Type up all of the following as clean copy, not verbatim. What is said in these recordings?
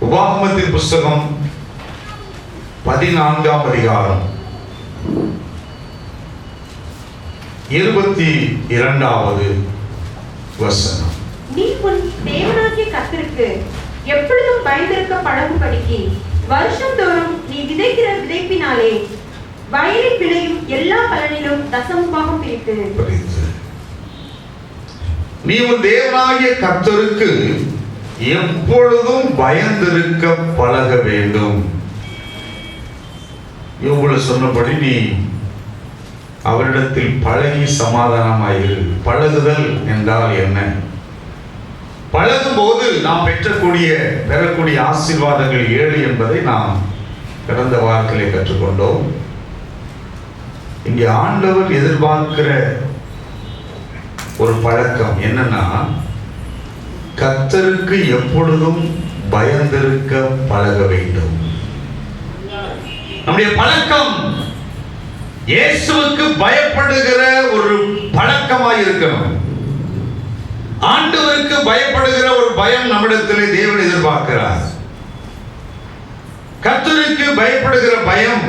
உபாகமத்தின் புஸ்தகம் 14ஆம் அதிகாரம் 22வது வசனம். நீ உன் தேவனாகிய கர்த்தருக்கு எப்பொழுதும் பயந்திருக்க பழகும்படிக்கு வருஷந்தோறும் நீ விதைக்கிற விதைப்பினாலே வயலில் விளையும் எல்லா பலனிலும் தசமபாகம் பிரித்து. நீ உன் தேவனாகிய கர்த்தருக்கு எப்பொழுதும் பயந்திருக்க பழக வேண்டும். இவங்களை சொன்னபடி நீ அவரிடத்தில் பழகி சமாதானமாயிரு. பழகுதல் என்றால் என்ன? பழகும் போது நாம் பெறக்கூடிய ஆசீர்வாதங்கள் 7 என்பதை நாம் கடந்த வாரத்திலே கற்றுக்கொண்டோம். இங்கே ஆண்டவர் எதிர்பார்க்கிற ஒரு பழக்கம் என்னன்னா, கர்த்தருக்கு எப்பொழுதும் பயந்திருக்க பழக வேண்டும். நம்முடைய பழக்கம் இயேசுவுக்கு பயப்படுகிற ஒரு பழக்கமாய் இருக்கணும். ஆண்டவருக்கு பயப்படுகிற ஒரு பயம் நம்மிடத்திலே தேவன் எதிர்பார்க்கிறார். கர்த்தருக்கு பயப்படுகிற பயம்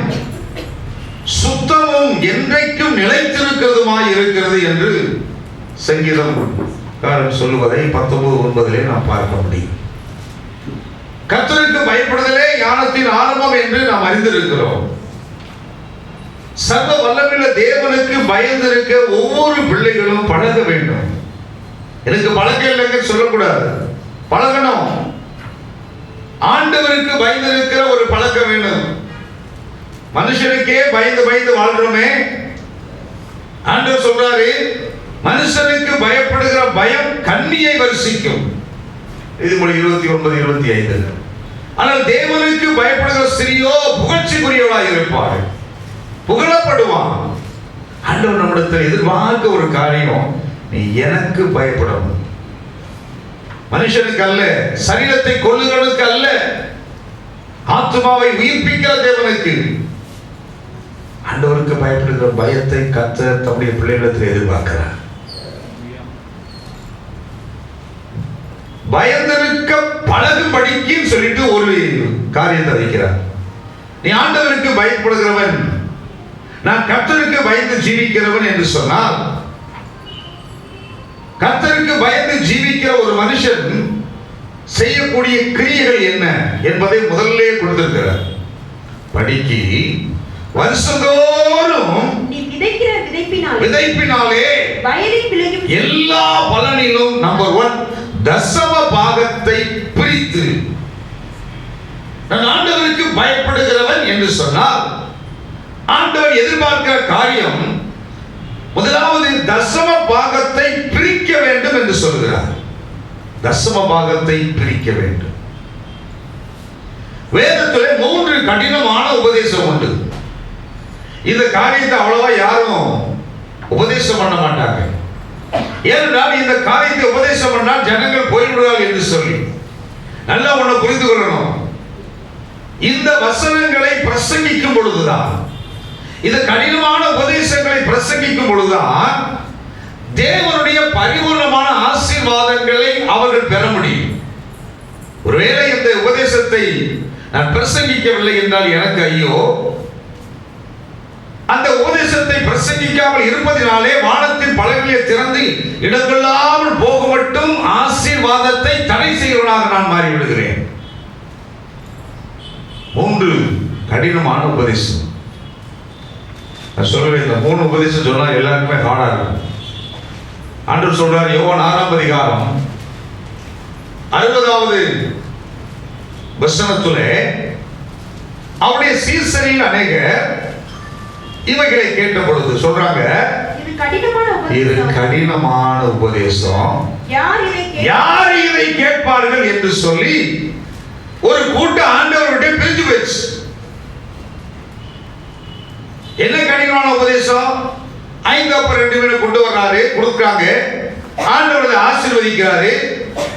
சுத்தமும் என்றைக்கும் நிலைத்திருக்கிறதுமாய் இருக்கிறது என்று சங்கீதம் சொல்லுவதை 19:9 நாம் பார்க்க முடியும். கர்த்தருக்கு பயப்படுதலே ஞானத்தின் ஆரம்பம் என்று நாம் அறிந்திருக்கிறோம். சர்வ வல்லமையுள்ள தேவனுக்கு பயந்திருக்க ஒவ்வொரு பிள்ளைகளும் பழக வேண்டும். எனக்கு பழக்கம் இல்லைங்க சொல்லக்கூடாது, பழகணும். ஆண்டவருக்கு பயந்திருக்கிற ஒரு பழக்கம் வேணும். மனுஷனுக்கே பயந்து பயந்து வாழ்றோமே. ஆண்டவர் சொல்றாரு, மனுஷனுக்கு பயப்படுகிற பயம் கண்ணியை வருஷிக்கும். நீதிமொழி 29:25. ஆனால் தேவனுக்கு பயப்படுகிற ஸ்திரியோ புகழ்ச்சிக்குரியவளாய் இருப்பார், புகழப்படுவான். ஆண்டவர் நம்மிடத்தில் எதிர்பார்க்க ஒரு காரியம், நீ எனக்கு பயப்படணும். மனுஷனுக்கு அல்ல, சரீரத்தை கொல்லுகிறவனுக்கு அல்ல, ஆத்மாவை உயிர்ப்பிக்கிற தேவனுக்கு. ஆண்டவருக்கு பயப்படுகிற பயத்தை கர்த்தர் தம்முடைய பிள்ளைகளிடத்தில் எதிர்பார்க்கிறார். பயந்திருக்க பழகும்படிக்கு சொல்லிட்டு ஒரு காரியத்தை வைக்கிறார். நீ ஆண்டவருக்கு பயப்படுகிறவன், நான் கர்த்தருக்கு பயந்து ஜீவிக்கிறவன் என்று சொன்னால், கர்த்தருக்கு பயந்து ஜீவிக்கிற ஒரு மனுஷன் செய்யக்கூடிய கிரியைகள் என்ன என்பதை முதல்ல கொடுத்திருக்கிறார். படிக்கு வருஷந்தோறும் நீ விதைக்கிற விதைப்பினாலே வயலில் விளையும் எல்லா பலனிலும் நம்பர் 1 தசம பாகத்தை பிரித்து. நான் ஆண்டவருக்கு பயப்படுகிறவன் என்று சொன்னால், ஆண்டவர் எதிர்பார்க்கிற காரியம் முதலாவது தசம பாகத்தை பிரிக்க வேண்டும் என்று சொல்கிறார். தசம பாகத்தை பிரிக்க வேண்டும். வேதத்திலே 3 கடினமான உபதேசம் உண்டு. இந்த காரியத்தை அவ்வளவா யாரும் உபதேசம் பண்ண மாட்டாங்க. ஏனென்றால் இந்த காரியத்தை உபதேசம் பண்ணால் ஜனங்கள் போய்விடுவார்கள் என்று சொல்லி. நல்லா ஒண்ணு புரிந்து கொள்ளணும். இந்த வசனங்களை பிரசங்கிக்கும் பொழுதுதான், இந்த கடினமான உபதேசங்களை பிரசங்கிக்கும் பொழுதுதான் தேவனுடைய பரிபூர்ணமான ஆசீர்வாதங்களை அவர்கள் பெற முடியும். ஒருவேளை இந்த உபதேசத்தை நான் பிரசங்கிக்கவில்லை என்றால் எனக்கு ஐயோ. அந்த உபதேசத்தை பிரசங்கிக்காமல் இருப்பதினாலே வானத்தின் பலகையை திறந்து இடங்கொள்ளாமல் போக மட்டும் ஆசீர்வாதத்தை தடை செய்கிறவனாக நான் மாறிவிடுகிறேன். 3 கடினமான உபதேசம். நான் சொல்லுவேன், இந்த 3 உபதேசம் சொன்னா எல்லாருக்குமே ஹார்டா இருக்கும். ஆண்டவர் சொல்றார், யோவான் 6ஆம் அதிகாரம் 60வது வசனத்திலே, அவருடைய சீசரில் அநேகர் இவைகளை கேட்ட பொழுது சொல்றாங்க, இது கடினமான உபதேசம், யார் இதை கேட்பார்கள் என்று சொல்லி ஒரு கூட்டம் ஆண்டவருடைய பிரிஞ்சு போச்சு. என்ன கடினமான உபதேசம்? 5 அப்பம் 2 மீன் கொண்டு வர்றாரு, கொடுக்குறாங்க, ஆண்டவரை ஆசீர்வதிக்கிறாரு,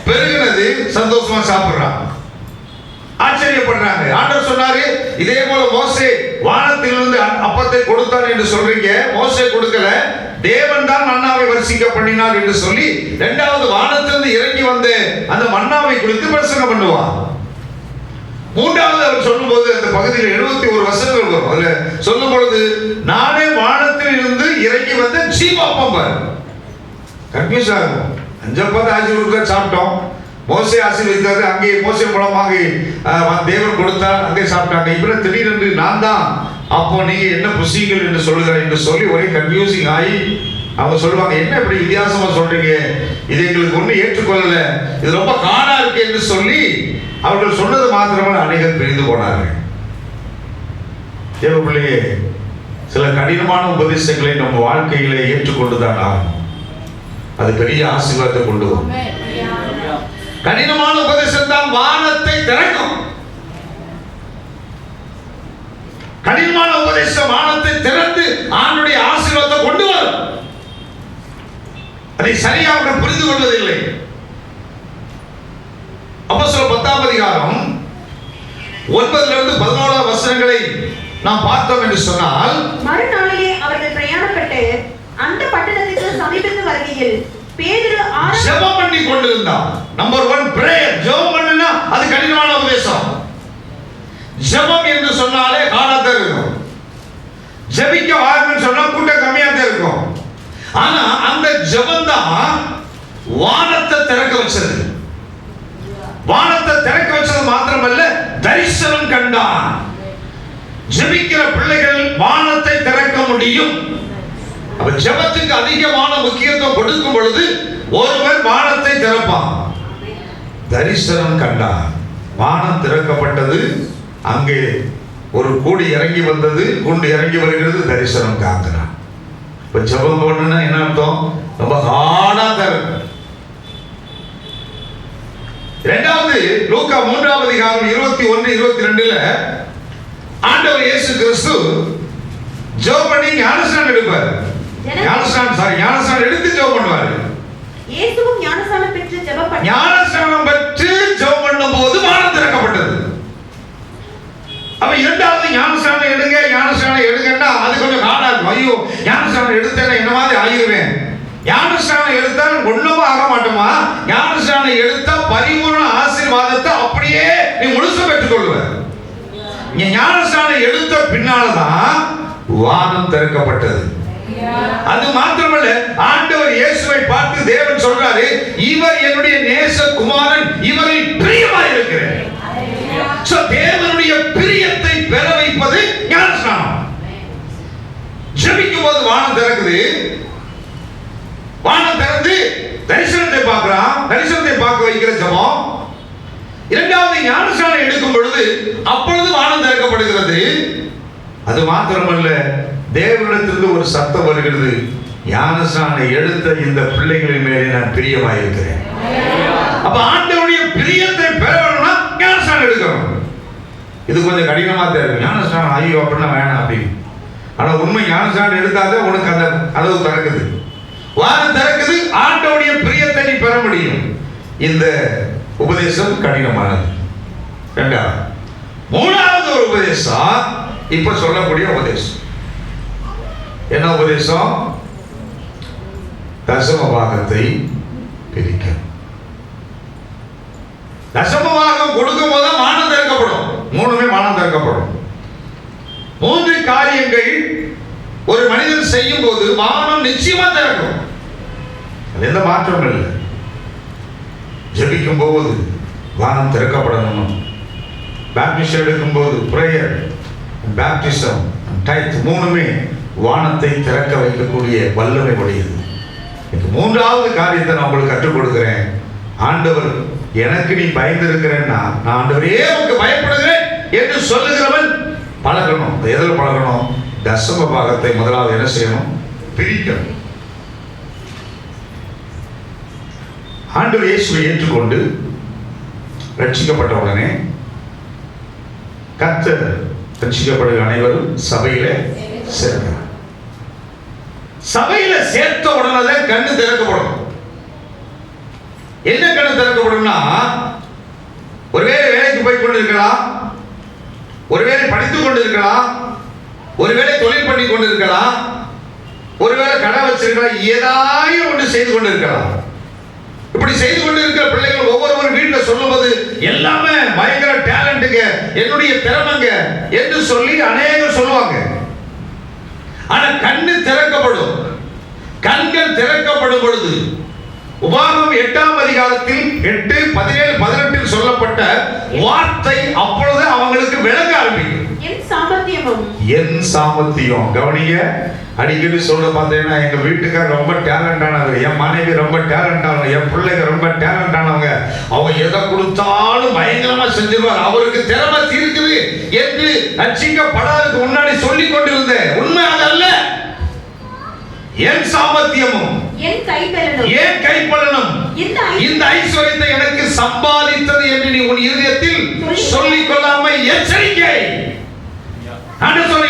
பெருகினது சந்தோஷமா சாப்பிடுறாங்க, ஆச்சரியப்படுறாங்க. ஆண்டவர் சொன்னாரு, இதே போல மோசே வானத்திலிருந்து அப்பத்தை கொடுத்தான் என்று சொல்றீங்க. மோசே கொடுக்கல, தேவன் தான் மன்னாவை வரிசிக்க பண்ணினார் என்று சொல்லி 2வது வானத்திலிருந்து இறங்கி வந்து அந்த மன்னாவை குறித்து பிரசங்கம் பண்ணுவார். மூன்றாவது அவர் சொல்லும்போது அந்த பகுதியில் 71 வசனங்கள் வரும். அதுல சொல்லும் பொழுது நானே வானத்தில் இருந்து இறங்கி வந்த ஜீவப்பம் பாரு. கன்ஃபியூஸ் ஆகும். அஞ்சப்பத்தை ஆசீர்வாதத்தை சாப்பிட்டோம், மோசே ஆசீர்வதித்தாரு, அங்கே மோசே மூலமாக தேவன் கொடுத்தார், அங்கே சாப்பிட்டாங்க. இப்ப திடீரென்று நான் தான் அப்போ நீங்க என்ன புசிங்கள் என்று சொல்லுகிறார் என்று சொல்லி ஒரே கன்ஃபியூசிங் ஆகி அவங்க சொல்லுவாங்க, என்ன இப்படி வித்தியாசமா சொல்றீங்க, இது எங்களுக்கு ஒண்ணு ஏற்றுக்கொள்ளல, இது ரொம்ப காடா இருக்கு என்று சொல்லி அவர்கள் சொன்னது மாத்திரமே அநேகர் பிரிந்து போனார்கள். தேவ பிள்ளையே, சில கடினமான உபதேசங்களை நம்ம வாழ்க்கையில ஏற்றுக்கொண்டுதான் ஆகணும். அது பெரிய ஆசீர்வாதத்தை கொண்டு வரும். கடினமான உபதேசம் தான் வானத்தை திறக்கும். கடினமான உபதேசம் வானத்தை திறந்து ஆண்டுடைய ஆசீர்வாதத்தை கொண்டு வரும். அதை சரியாக புரிந்து கொள்வதில்லை. அப்போஸ்தலர் 10ஆம் அதிகாரம் 9 to 11 வசனங்களை நாம் பார்த்தோம் என்று சொன்னால், மறுநாளிலே அவர்கள் பிரயாணப்பட்டு அந்த பட்டணத்துக்கு சமீபத்து வருகையில் பேதுரு ஜெபம் பண்ணி கொண்டிருந்தார். Number 1 prayer. ஜெபம் பண்ணுனா அது கடினமான உபதேசம். ஜெபம் என்று சொன்னாலே காணாத இருக்கும். ஜெபிக்க வாருன்னு சொன்னா கூட்டம் கம்மியா தான் இருக்கும். ஆனா அந்த ஜெபம் தான் வானத்தை திறக்க வச்சது. வானத்தை திறக்க வச்சது மாத்திரமல்ல, தரிசனம் கண்டான். ஜெபிக்கிற பிள்ளைகள் வானத்தை திறக்க முடியும். அப்ப ஜெபத்துக்கு அதிகமான முக்கியத்துவம் கொடுக்கும் பொழுது ஒருவர் வானத்தை திறப்பான். தரிசனம் கண்டான். வானம் திறக்கப்பட்டது. அங்கே ஒரு கூடி இறங்கி வந்தது, குண்டு இறங்கி வருகிறது, தரிசனம் காக்கிறான். இப்ப ஜெபம் பண்ணுனா என்ன அர்த்தம்? ரொம்ப ஹார்டா தரும். இரண்டாவது லூக்கா 3ஆம் அதிகாரம் 21, 22ல ஆண்டவர் இயேசு கிறிஸ்து ஜெபம் பண்ணி ஞானஸ்நானம் எடுப்பார். ஞானஸ்நானம் எடுத்து ஜெபம் பண்ணுவார். இயேசுவும் ஞானஸ்நானம் பெற்று ஜெபம் பண்ணார். ஞானஸ்நானம் பெற்று ஜெபம் பண்ணும்போது வானம் திறக்கப்பட்டது. அப்ப இரண்டாவது ஞானஸ்நானம் எடுங்கன்னா அது கொஞ்சம் ஹார்டா இருக்கும். ஐயோ, ஞானஸ்நானம் எடுத்தேன்னா என்ன மாதிரி ஆகிருவேன். ஞானஸ்நானம் எடுத்தால் ஒண்ணுமே ஆக மாட்டோமா? ஞானஸ்நானம் எடுத்தா பரிபூர்ண ஆசீர்வாதத்தை அப்படியே நீ முழுசு பெற்றுக்கொள்வ. ஞானஸ்நானம் எடுத்த பின்னால்தான் வானம் திறக்கப்பட்டது. அது மாத்திரமல்ல, ஆண்டவர் இயேசுவை பார்த்து தேவன் சொல்றாரு, இவர் என்னுடைய நேச குமாரன், இவரில் பிரியமாய் இருக்கிறேன். சோ தேவனுடைய பிரியத்தை பெற வைப்பது ஞானஸ்நானம். ஜெபிக்கும் போது வானம் திறக்குது. வானம் திறந்து தரிசனத்தை பார்க்கிறான். தரிசனத்தை பார்க்க வைக்கிற ஜெபம். இரண்டாவது ஞானஸ்நானம் எடுக்கும் பொழுது அப்பொழுது வானம் திறக்கப்படுகிறது. அது மாத்திரமல்ல, தேவனிடத்திலிருந்து ஒரு சத்தம் வருகிறது, ஞானஸ்நானம் எடுத்த இந்த பிள்ளைகளின் மேலே நான் பிரியமாய் இருக்கிறேன். அப்ப ஆண்டவருடைய பிரியத்தை பெற வேணும்னா ஞானஸ்நானம் எடுக்கணும். இது கொஞ்சம் கடினமா தெரியும். ஞானஸ்நானம் ஐயோ அப்படின்னா வேணாம் அப்படின்னு. ஆனா உண்மை ஞானஸ்நானம் எடுத்தாதான் உனக்கு அந்த அளவு திறக்குது, வானம் திறக்குது. ஆண்டவருடைய பிரியத்தை நீ பெற முடியும். இந்த உபதேசம் கடினமானது. இரண்டாவது. மூணாவது ஒரு உபதேசம் இப்ப சொல்லக்கூடிய உபதேசம். என்ன உபதேசம்? தசம பாகத்தை பிரிக்க. தசம பாகம் கொடுக்கும் போது வானம் திறக்கப்படும். மூணுமே வானம் திறக்கப்படும். 3 காரியங்கள் ஒரு மனிதன் செய்யும் போது வானம் நிச்சயமா திறக்கும். அது எந்த மாற்றமும் இல்லை. ஜெபிக்கும் போது வானம் திறக்கப்படணும். பேப்டிஸ்ட் எடுக்கும் போது பிரேயர், பேப்டிசம், டைத் மூணுமே வானத்தை திறக்க வைக்கக்கூடிய வல்லமை உடையது. மூன்றாவது காரியத்தை நான் உங்களுக்கு கற்றுக் கொடுக்கிறேன். ஆண்டவர் எனக்கு நீ பயந்து இருக்கிறேன்னா, நான் ஆண்டவரே உனக்கு பயப்படுகிறேன் என்று சொல்லுகிறவன் பழகணும். எதில் பழகணும்? தசம பாகத்தை முதலாவது என்ன செய்யணும்? பிரிக்கணும். ஆண்டவர் இயேசுவை ஏற்றுக்கொண்டு ரட்சிக்கப்பட்ட உடனே கர்த்தர் ரட்சிக்கப்படுகிற அனைவரும் சபையில சேர்க்கிறார். சபையில சேர்த்த உடனே கண்ணு திறக்கப்படும். என்ன கண்ணு திறக்கப்படும்னா, ஒருவேளை வேலைக்கு போய் கொண்டிருக்கலாம், ஒருவேளை படித்துக் கொண்டிருக்கலாம், ஒருவேளை தொழில் பண்ணி கொண்டிருக்கலாம், ஒருவேளை கடை வச்சிருக்கலாம், ஏதாவது ஒன்று செய்து கொண்டிருக்கலாம். இப்படி செய்து கொண்டு இருக்கிற பிள்ளைகள் ஒவ்வொருவர் வீட்டில் சொல்லும்போது எல்லாமே பயங்கர டேலண்ட்டுங்க, என்னுடைய திறமைங்க என்று சொல்லி அநேகர் சொல்லுவாங்க. ஆனா கண்ணு திறக்கப்படும், கண்கள் திறக்கப்படும் பொழுது உபாகமம் 8ஆம் அதிகாரத்தில் 8, 17, 18 சொல்லப்பட்ட வார்த்தை அப்பொழுது அவங்களுக்கு விளங்க ஆரம்பிக்கும். என் சாமர்த்தியம். கவனிங்க, அடிக்கடி சொல்ல பார்த்தீங்கன்னா எங்க வீட்டுக்கார் ரொம்ப டேலண்டானவர், என் மனைவி ரொம்ப டேலண்டானவங்க, என் பிள்ளைங்க ரொம்ப டேலண்டானவங்க, அவங்க எதை கொடுத்தாலும் பயங்கரமா செஞ்சிருவார், அவருக்கு திறமை இருக்குது என்று ரட்சிக்கப்படாததுக்கு முன்னாடி சொல்லிக் கொண்டிருந்தேன். உண்மை அதல்ல. என் சாமர்த்தியமும் என் கைப்பலனும் இந்த ஐஸ்வர்யத்தை எனக்கு சம்பாதித்தது என்று நீ உன் இதயத்தில் சொல்லிக் கொள்ளாம எச்சரிக்கை.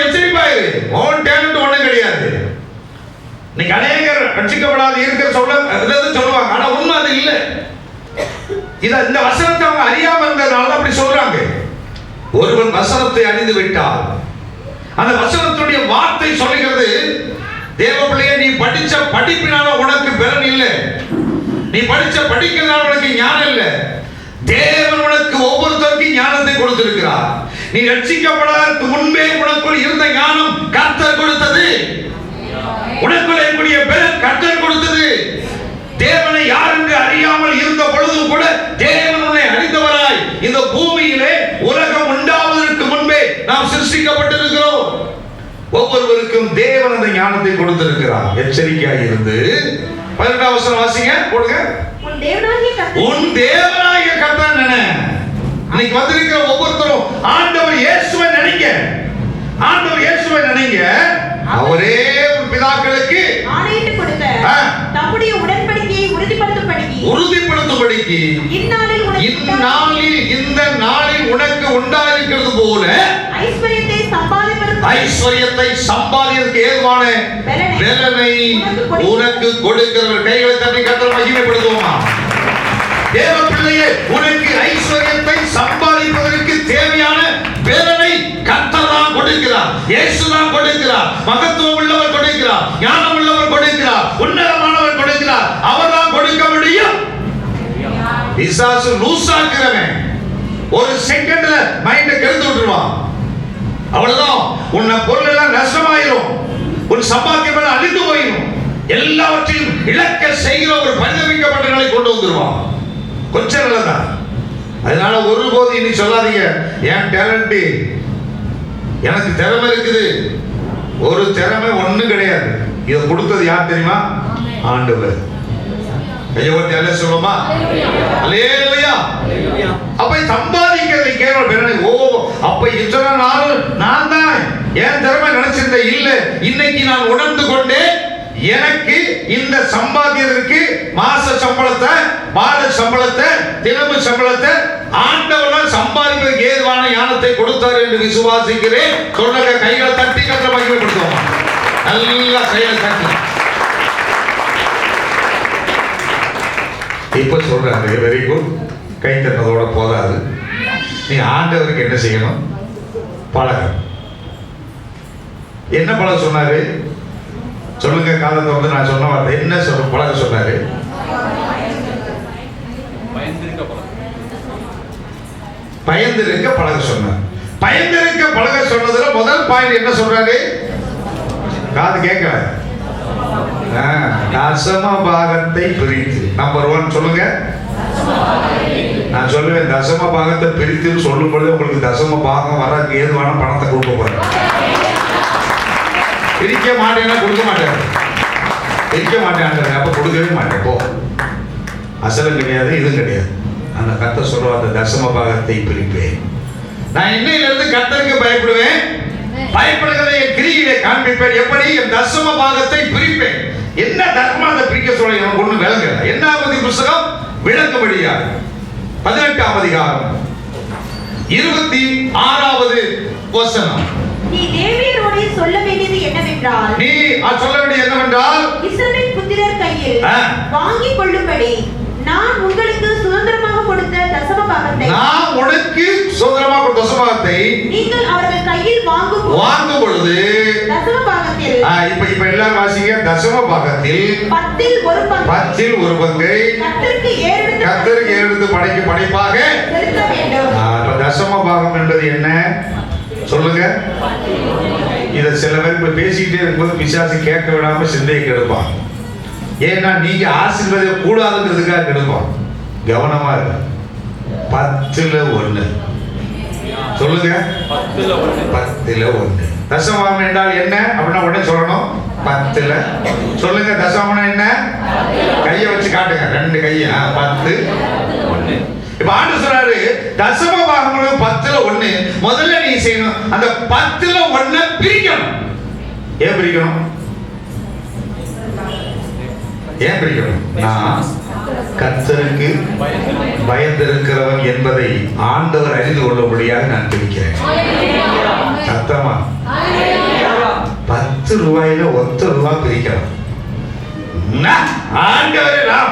எச்சரிப்பாயிரு. உன் டேலண்ட் ஒண்ணும் கிடையாது. இன்னைக்கு அநேகர் ரட்சிக்கப்படாத இருக்க சொல்லுவாங்க, ஆனா உண்மை அது இல்லை. இந்த வசனத்தை அவங்க அறியாம இருந்ததுனால அப்படி சொல்றாங்க. ஒருவன் வசனத்தை அறிந்து விட்டால் அந்த வசனத்துடைய வார்த்தை சொல்லுகிறது, தேவ பிள்ளையே, நீ படிச்ச படிப்பினால உனக்கு பலன் இல்லை, நீ படிச்ச படிக்கிறதுனால உனக்கு ஞானம் இல்லை. தேவன் உனக்கு ஒவ்வொருத்தருக்கும் ஞானத்தை கொடுத்திருக்கிறார். நீ ரட்சிக்கப்படாதற்கு முன்பே உனக்குள் இருந்த ஞானம் கர்த்தர் கொடுத்தது. உனக்குள் இருக்கக்கூடிய பலன் கர்த்தர் கொடுத்தது. தேவனை யார் என்று அறியாமல் இருந்த பொழுதும் கூட தேவன் உன்னை அறிந்தவராய் இந்த பூமியிலே உலகம் உண்டாவதற்கு முன்பே நாம் சிருஷ்டிக்கப்பட்டிருக்கிறோம். ஒவ்வொருவருக்கும் தேவன் அந்த ஞானத்தை கொடுத்திருக்கிறார். எச்சரிக்கையாக இருந்து 18ஆம் வசனம் வாசிங்க, போடுங்க. உன் தேவனாகிய கர்த்தர் நினை. இன்னைக்கு வந்திருக்கிற ஒவ்வொருத்தரும் ஆண்டவர் இயேசுவை நினைங்க, ஆண்டவர் இயேசுவை நினைங்க. அவரே பிதாக்களுக்கு ஆணையிட்டு கொடுத்த தம்முடைய உடன்படிக்கையை உறுதிப்படுத்தும்படிக்கு இந்த நாளில் உனக்கு உண்டாயிருக்கிறது போல ஐஸ்வர்யத்தை சம்பாதிப்பதற்கு ஏதுவான பலனை உனக்கு கொடுக்கிறவர். கைகளை தட்டி கர்த்தரை மகிமைப்படுத்துவோமா? தேவ பிள்ளையே, உனக்கு ஐஸ்வர்யத்தை சம்பாதிப்பதற்கு தேவையான பலனை கர்த்தர் தான் கொடுக்கிறார், இயேசு தான் கொடுக்கிறார். மகத்துவம் உள்ளவர் கொடுக்கிறார், ஞானம் உள்ளவர் கொடுக்கிறார், உன்னதமானவர் கொடுக்கிறார். அவர் தான் கொடுக்க முடியும். பிசாசு லூசாக்குறவன் ஒரு செகண்ட்ல மைண்ட கெடுத்து விட்டுருவான். அவ்வளவுதான், உன்ன பொருள் எல்லாம் நஷ்டமாயிரும், உன் சம்பாத்தியம் எல்லாம் அழிந்து போயிடும், எல்லாவற்றையும் இழக்க செய்கிற ஒரு பரிதவிக்கப்பட்ட நிலை கொண்டு வந்துருவான். கொஞ்சம் நல்லதான். அதனால ஒருபோது இனி சொல்லாதீங்க என் டேலண்ட், எனக்கு திறமை இருக்குது. ஒரு திறமை ஒண்ணும் கிடையாது. இதை கொடுத்தது யார் தெரியுமா? ஆண்டவர். கையவர்த்தி சொல்லுமா? அல்லேலூயா. அப்ப சம்பாதிக்கிறதை கேவலம் பெறனை. ஓ, அப்ப இத்தனை நாள் நான் தான் என் திறமை நினைச்சிருந்த இல்ல. இன்னைக்கு நான் உணர்ந்து கொண்டேன், எனக்கு இந்த சம்பாத்தியத்திற்கு மாச சம்பளத்தை, மாத சம்பளத்தை, தினமு சம்பளத்தை ஆண்டவர் சம்பாதிப்பதற்கு ஏதுவான ஞானத்தை கொடுத்தார் என்று விசுவாசிக்கிறேன். சொல்லுங்க, கைகளை தட்டி கர்த்தரை மகிமைப்படுத்துவோம். நல்லா கைகளை தட்டி. இப்ப சொல்றாங்க, வெரி குட். கை தட்டதோட போதாது, நீ ஆண்டவருக்கு என்ன செய்யணும்? பழக. என்ன பழக சொன்னாரு? சொல்லுங்க, காலத்தை வந்து நான் சொன்ன வார்த்தை என்ன சொல்ல பழக சொன்னாரு? பயந்திருக்க பழக சொன்னார். பயந்திருக்க பழக சொன்னதுல முதல் பாயிண்ட் என்ன சொல்றாரு? காது கேட்கல. தசம பாகத்தை பிரித்து. நம்பர் 1 சொல்லுங்க. நான் சொல்லுவேன், தசம பாகத்தை பிரித்து சொல்லும் பொழுது உங்களுக்கு தசம பாகம் வர்றதுக்கு ஏதுவான பணத்தை கொடுக்க போறேன். பிரிக்க மாட்டேன்னா கொடுக்க மாட்டேன், பிரிக்க மாட்டேன், அப்ப கொடுக்கவே மாட்டேன். போ, அசலும் கிடையாது, இதுவும் கிடையாது. அந்த கர்த்தர் சொல்ற அந்த தசம பாகத்தை பிரிப்பேன். நான் இன்னையிலிருந்து கர்த்தருக்கு பயப்படுவேன், பயப்படுகிறதை என் கிரியிலே காண்பிப்பேன். எப்படி? என் தசம பாகத்தை பிரிப்பேன். என்ன தர்மம் அதை பிரிக்க சொல்ல எனக்கு ஒண்ணு விளங்கல. என்னாவது புஸ்தகம் விளங்கும்படியா 18ஆம் அதிகாரம் 26வது வசனம். நீ தேவியரோடு சொல்ல வேண்டியது என்னவென்றால், நீ சொல்ல வேண்டியது என்னவென்றால், இஸ்ரவேல் புத்திரர் கையில் வாங்கிக் கொள்ளும்படி நான் உங்களுக்கு சுதந்திரமாக கொடுத்த தசம தசமபாகத்தை நான் உனக்கு சுதந்திரமாக தசமபாகத்தை நீங்கள் அவர்கள் கையில் வாங்கும் பொழுது தசமபாகத்தில் இப்ப எல்லாரும் வாசிங்க. தசமபாகத்தில் 10 ஒரு பங்கை கர்த்தருக்கு ஏறெடுத்து படைப்பாக செலுத்த வேண்டும். தசமபாகம் என்பது என்ன சொல்லுங்க. இத சில பேர் இப்ப பேசிக்கிட்டே இருக்கும்போது பிசாசு கேட்க விடாம சிந்தையை கெடுப்பான். ஏன்னா நீங்க ஆசீர்வாதம் கூடாதுங்கிறதுக்காக கெடுப்பான். கவனமா இருக்கு. 10ல் 1 சொல்லுங்க. 10ல் 1 தசமபாகம் என்றால் என்ன அப்படின்னா உடனே சொல்லணும். 10ல் சொல்லுங்க. தசமபாகம் என்ன? கையை வச்சு காட்டுங்க. 2 கையை 10 1. இப்ப ஆண்டு சொல்றாரு தசமபாகம் 10ல் 1. முதல்ல நீ செய்யணும், அந்த 10ல் 1 பிரிக்கணும். ஏன் பிரிக்கணும்? நான் கர்த்தருக்கு பயந்திருக்கிறவன் என்பதை ஆண்டவர் அறிந்து கொள்ளும்படியாக நான் பிரிக்கிறேன். சத்தமா 10 ரூபாயில 1 ரூபாய் பிரிக்கணும். ஆண்டவரே நாம்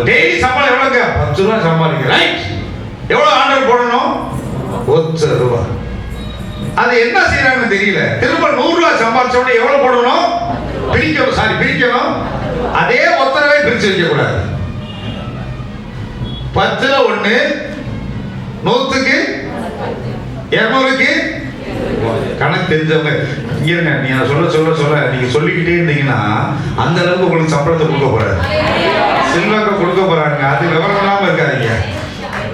டெய்லி சம்பளம் எவ்வளவுங்க? 10 ரூபாய் சம்பாதிக்கிறேன். எவ்வளவு ஆண்டவர் போடணும்? 1 ரூபாய். அது என்ன செய்யறாங்கன்னு தெரியல. திரும்ப 100 ரூபாய் சம்பாதிச்ச உடனே எவ்வளவு போடணும்? பிரிக்கணும். அதே 1 ரூபாய் பிரிச்சு வைக்க கூடாது. 10ல் 1 100க்கு 200க்கு கணக்கு தெரிஞ்சவங்க இருங்க. நீங்க சொல்ல நீங்க சொல்லிக்கிட்டே இருந்தீங்கன்னா அந்த அளவுக்கு உங்களுக்கு சம்பளத்தை கொடுக்க போறாரு, செல்வாக்க கொடுக்க போறாங்க. அது விவரம் இல்லாம இருக்காதீங்க.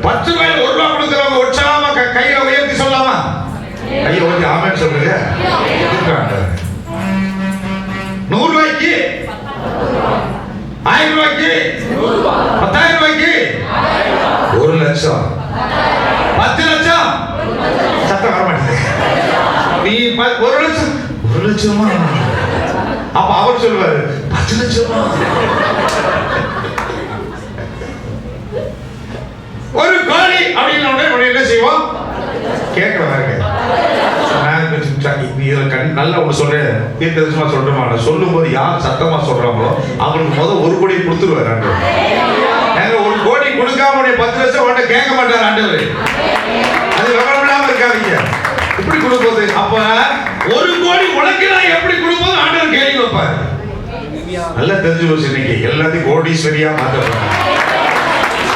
10 ரூபாயில 1 ரூபாய் கொடுக்குறவங்க உற்சாகமா கையில உயர்த்தி சொல்லாமா? கையை உயர்த்தி ஆமென் சொல்லுங்க. 100 ரூபாய்க்கு 1000 ரூபாய்க்கு 10,000 ரூபாய்க்கு 1 லட்சம் 10 லட்சம் சத்தம் வர மாட்டேங்குது. நீ 1 லட்சமா? அப்ப அவர் சொல்லுவாரு 10 லட்சமா? ஒரு கோடி அப்படின்னு என்ன செய்வோம்? கேட்கிறவங்க நல்லா ஒன்று சொல்றேன். தீர்க்கதரிசனமா சொல்றோமா? சொல்லும் போது யார் சத்தமா சொல்றாங்களோ அவங்களுக்கு முதல் 1 கோடி கொடுத்துருவாரு ஆண்டவர். 1 கோடி கொடுக்காம 10 லட்சம் உடனே கேட்க மாட்டார் ஆண்டவர். அது விவரம் இல்லாம இருக்காதீங்க. இப்படி கொடுப்பது அப்ப 1 கோடி உனக்கு நான் எப்படி கொடுப்பது ஆண்டவர் கேள்வி வைப்பார். நல்லா தெரிஞ்சு போச்சு. இன்னைக்கு எல்லாத்தையும் கோடீஸ்வரியா மாத்த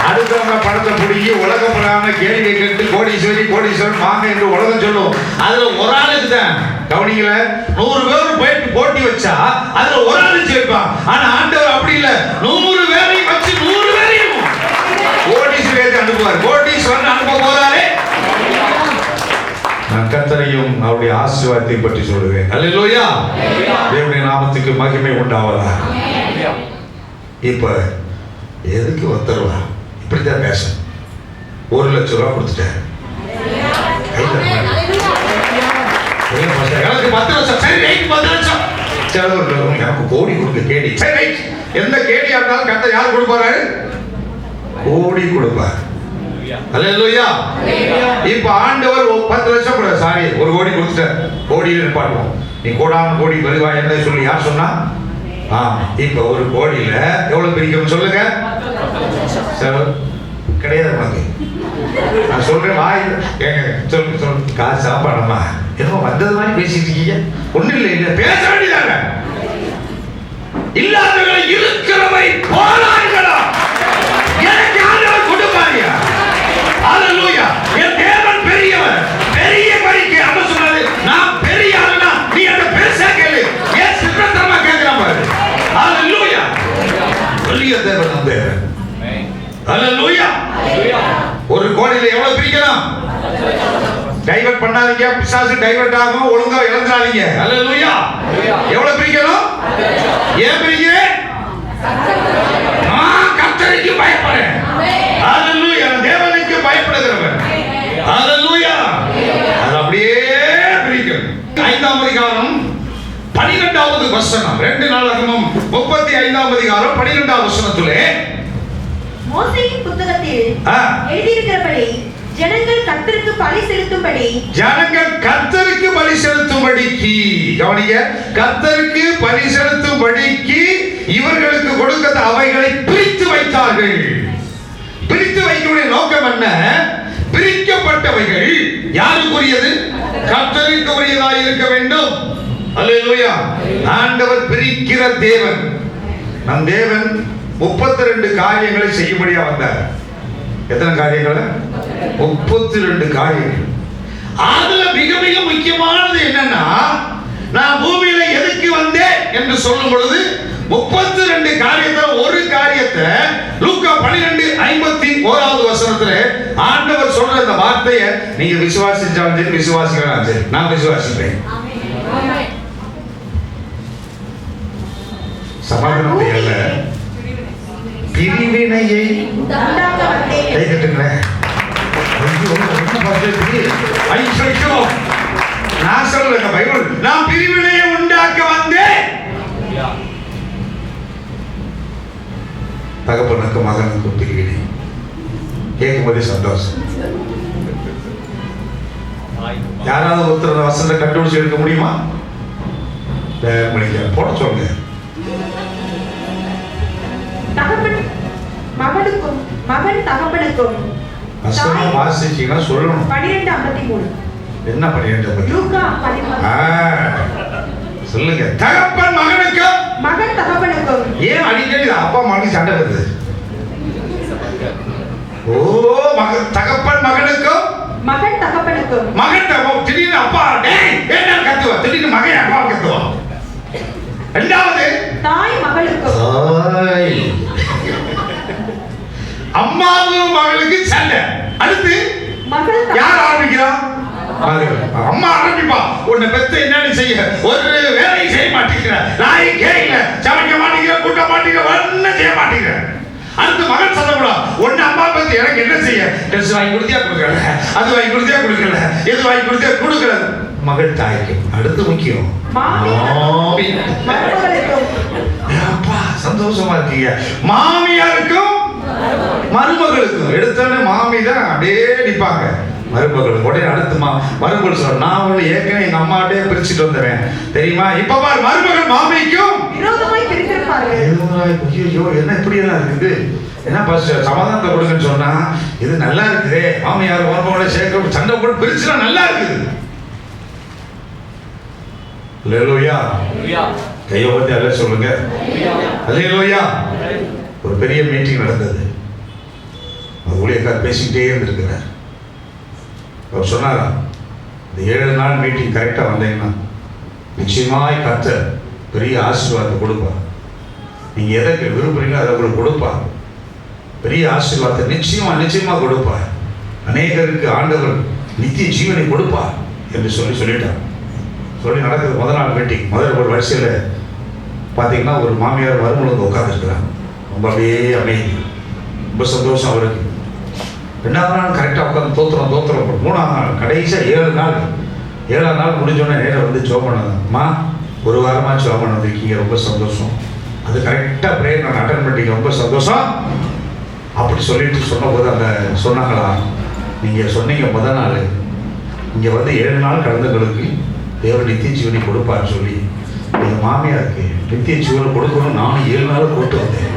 அடுத்தவங்க படத்தை பிடிக்கி உலகம் புறாம கேள்வி கேட்டு கோடீஸ்வரன் வாங்க என்று உலகம் சொல்லும். அதுல ஒரு ஆளுக்கு தான் கவனிக்கல. 100 பேர் போட்டி வச்சா அதுல ஒரு ஆளு சேர்ப்பான். ஆனா ஆண்டவர் அப்படி இல்ல. 100 பேரையும் வச்சு 100 பேரையும் கோடீஸ்வரத்தை அனுப்புவார். கோடீஸ்வரன் அனுப்ப போறாரே. நான் கர்த்தரையும் அவருடைய ஆசீர்வாதத்தை பற்றி சொல்லுவேன். அல்லேலூயா. தேவனுடைய நாமத்துக்கு மகிமை உண்டாவதாக. இப்ப எதுக்கு 1 ரூபா? இப்படித்தான் பேச 1 லட்சம் ரூபாய் கொடுத்துட்டேன். எனக்கு 10 லட்சம். சரி ரைட் 10 லட்சம். எனக்கு கோடி கொடுக்க கேடி. சரி ரைட். எந்த கேடியா இருந்தாலும் கர்த்தர் யார் கொடுப்பாரு? கோடி கொடுப்பார். அல்லேலூயா. இப்ப ஆண்டவர் 10 லட்சம் கூட சாரி 1 கோடி கொடுத்துட்டார். கோடியில நிப்பாட்டுவோம். நீ கோடான கோடி வருவா என்ன சொல்லி யார் சொன்னா? இப்ப 1 கோடியில எவ்வளவு பிரிக்கணும் சொல்லுங்க. கிடையாது உனக்கு. நான் சொல்றேன் வாய் சொல்லு காசு சாப்பாடமா என்னமோ வந்தது மாதிரி பேசிட்டு இருக்கீங்க. ஒண்ணு இல்ல பேச வேண்டியதாங்க. இல்லாதவர்களை இருக்கிறவை போராடுகளா எனக்கு ஆண்டவர் கொடுப்பாரியா. அல்லேலூயா. என் தேவன் பெரியவர். பெரிய பரிக்கு அவன் சொன்னது நான் பெரிய ஆளுனா நீ என்ன பேச கேளு. ஏன் சித்தமா கேட்கிறான் பாரு. அல்லேலூயா. பெரிய தேவன் நம்ம தேவன். அல்லேலூயா. 1 கோடியில எவ்வளவு பிரிக்கலாம்? டைவர்ட் பண்ணாதீங்க. பிசாசு டைவர்ட் ஆகும். ஒழுங்கா இழந்துடாதீங்க. அல்லேலூயா. எவ்வளவு பிரிக்கணும்? ஏன் பிரிக்கிறேன்? நான் கர்த்தருக்கு பயப்படுறேன். அல்லேலூயா. தேவனுக்கு பயப்படுகிறவன். அல்லேலூயா. அது அப்படியே பிரிக்கும். 5ஆம் அதிகாரம் 12வது வசனம். 2 நாளாகமம் 35ஆம் அதிகாரம் 12வது வசனத்திலே மோசேயின் புத்தகத்தில் எழுதியிருக்கிறபடி ஜனங்கள் கர்த்தருக்கு பலி செலுத்தும்படிக்கு கவனிங்க. கர்த்தருக்கு பலி செலுத்தும்படிக்கு இவர்களுக்கு கொடுத்த அவைகளை பிரித்து வைத்தார்கள். பிரித்து வைக்கக்கூடிய நோக்கம் என்ன? பிரிக்கப்பட்டவைகள் யாருக்குரியது? கர்த்தருக்கு உரியதாக இருக்க வேண்டும். அல்லேலூயா. ஆண்டவர் பிரிக்கிற தேவன். நம் தேவன் 32 காரியங்களை செய்யும்படியா வந்தார். எத்தனை காரியங்கள்? 32 காரியங்கள். அதுல மிக மிக முக்கியமானது என்னன்னா, நான் பூமியில எதுக்கு வந்தேன் என்று சொல்லும் பொழுது 32 காரியத்துல ஒரு காரியத்தை லூக்கா 12:51 வசனத்துல ஆண்டவர் சொல்ற அந்த வார்த்தையை நீங்க விசுவாசிச்சாலும் சரி விசுவாசிக்கலாம் சரி, நான் விசுவாசிப்பேன். சமாதானத்தை அல்ல, பிரிவினையை கைகட்டுங்களேன். நான் சொல்றேன் பைபிள், நான் பிரிவினையை உண்டாக்க வந்தேன். தகப்பனுக்கு மகனுக்கு பிரிவினை கேட்கும்போதே சந்தோஷம். யாராவது ஒருத்தர் வசந்த கண்டுபிடிச்சு எடுக்க முடியுமா? போட சொல்லுங்க. மகனுக்கும் மகன் தகப்பனுக்கும் வாசிச்சீங்கன்னா சொல்லணும். 12:53 என்ன 12? லூக்கா 12. சொல்லுங்க. தகப்பன் மகனுக்கும் மகன் தகப்பனுக்கும். ஏன் அடிக்கடி அப்பா மகனுக்கு சண்டை வருது? ஓ, தகப்பன் மகனுக்கும் மகன் தகப்பனுக்கும். மகன் திடீர்னு அப்பா என்ன கத்துவா, திடீர்னு மகன் அப்பா கத்துவா. இரண்டாவது தாய் மகளுக்கும். அம்மாவும் மகளுக்கு சண்டை. அடுத்து யார் ஆரம்பிக்கிறா? அம்மா ஆரம்பிப்பா. உன்னை பெத்து என்னன்னு செய்ய ஒரு வேலையை செய்ய மாட்டேங்கிற, நாய் கேட்கல, சமைக்க மாட்டேங்கிற, கூட்ட மாட்டேங்கிற, ஒன்னும் செய்ய மாட்டேங்கிற. அடுத்து மகன் சொல்லக்கூடா, ஒன்னு அம்மா பெத்து எனக்கு என்ன செய்ய, ட்ரெஸ் வாங்கி கொடுத்தியா கொடுக்கல, அது வாங்கி கொடுத்தியா கொடுக்கல, எது வாங்கி கொடுத்தியா கொடுக்கல. மகள் தாய்க்கு. அடுத்து முக்கியம் சந்தோஷமா இருக்கீங்க. மாமியாருக்கும் மருமகளுக்கும். எடுத்தோடனே மாமி தான் அப்படியே நிற்பாங்க. மருமகள் உடனே அடுத்து மருமகள் சொல்ற, நான் வந்து ஏற்கனவே எங்க அம்மாட்டே பிரிச்சுட்டு வந்துடுறேன் தெரியுமா, இப்ப பாரு மருமகள் மாமிக்கும் விரோதமாய் பிரித்திருப்பார்கள். ஐயோ என்ன இப்படி எல்லாம் இருக்குது, என்ன பாஸ்டர் சமாதானத்தை கொடுங்கன்னு சொன்னா இது நல்லா இருக்குது, மாமியார் மருமகளை சேர்க்க சண்டை போட்டு பிரிச்சுனா நல்லா இருக்குது. அல்லேலூயா. கையை பத்தி அல்ல சொல்லுங்க. அல்லேலூயா. ஒரு பெரிய மீட்டிங் நடந்தது. ஊழியக்கார் பேசிக்கிட்டே இருந்திருக்கிறார். அவர் சொன்னாரா, இந்த 7 நாள் மீட்டிங் கரெக்டாக வந்தீங்கன்னா நிச்சயமாய் கர்த்தர் பெரிய ஆசீர்வாதத்தை கொடுப்பார். நீங்கள் எதற்கு விரும்புறீங்களோ அதை உங்களுக்கு கொடுப்பார். பெரிய ஆசீர்வாதத்தை நிச்சயமா கொடுப்பார். அநேகருக்கு ஆண்டவர் நித்திய ஜீவனை கொடுப்பார் என்று சொல்லிட்டார். சொல்லி நடக்குது. முதல் நாள் மீட்டிங். முதல் ஒரு வரிசையில் பார்த்தீங்கன்னா ஒரு மாமியார் மருமகள் வந்து உட்காந்துருக்கிறாங்க. ரொம்ப அப்படியே அமைதி, ரொம்ப சந்தோஷம் அவருக்கு. 2ஆவது நாள் கரெக்டாக உட்காந்து தோத்திரம். 3ஆவது நாள் கடைசியாக 7ஆம் நாள் முடிஞ்சோடனே நேரம் வந்து ஜோம் பண்ணாங்கம்மா, ஒரு வாரமாக ஜோம் பண்ண வந்திருக்கீங்க, ரொம்ப சந்தோஷம். அது கரெக்டாக ப்ரேயர் நான் அட்டன் பண்ணிட்டீங்க, ரொம்ப சந்தோஷம் அப்படி சொல்லிட்டு சொன்னபோது அந்த சொன்னாங்களா, நீங்கள் சொன்னீங்க முதல் நாள் இங்கே வந்து 7 நாள் கடந்தவங்களுக்கு தேவன் நித்திய ஜீவனை கொடுப்பான்னு சொல்லி எங்கள் மாமியாருக்கு நித்திய ஜீவனை கொடுக்கணும். நானும் 7 நாள் கூட்டு வந்தேன்.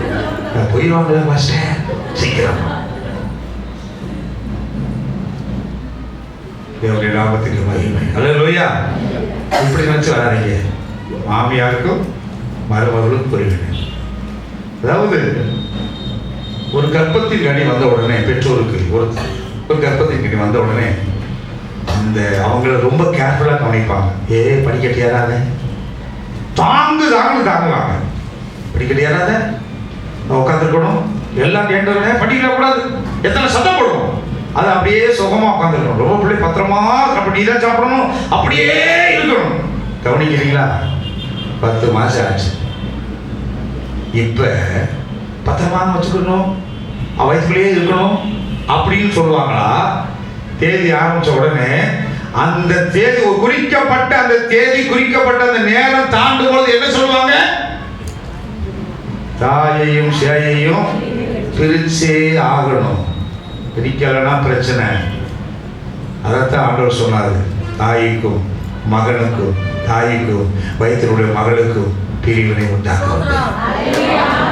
நான் போயிடுவாங்களா மாஸ்டர் சீக்கிரம். தேவனுடைய நாமத்துக்கு மகிமை. அல்லேலூயா. இப்படி நினைச்சு வராதீங்க. மாமியாருக்கும் மருமகளுக்கும் புரிவினை. அதாவது ஒரு கர்ப்பத்தின் கனி வந்த உடனே பெற்றோருக்கு ஒரு கர்ப்பத்தின் கனி வந்த உடனே அந்த அவங்கள ரொம்ப கேர்ஃபுல்லாக கவனிப்பாங்க. படிக்கட்டு ஏறாத, தாங்குவாங்க. படிக்கட்டு ஏறாத, உட்காந்துருக்கணும், எல்லாம் கேட்டவனே படிக்கக்கூடாது, எத்தனை சத்தம் போடுவோம், அது அப்படியே சுகமாக உட்காந்துருக்கணும். ரொம்ப பிள்ளை பத்திரமா நீ தான் சாப்பிடணும், அப்படியே இருக்கணும். கவனிக்கிறீங்களா? 10 மாதம் ஆச்சு. இப்போ பத்திரமா வச்சுக்கணும், வயிற்றுக்குள்ளேயே இருக்கணும் அப்படின்னு சொல்லுவாங்களா? தேதி ஆரம்பிச்ச உடனே அந்த தேதி குறிக்கப்பட்ட அந்த நேரம் தாண்டும் போது என்ன சொல்லுவாங்க? தாயையும் சேயையும் பிரிச்சே ஆகணும். பிரிக்கலன்னா பிரச்சனை. அதைத்தான் ஆண்டவர் சொன்னாரு. தாய்க்கும் வயிற்றினுடைய மகளுக்கும் பிரிவினை உண்டாக்கும்.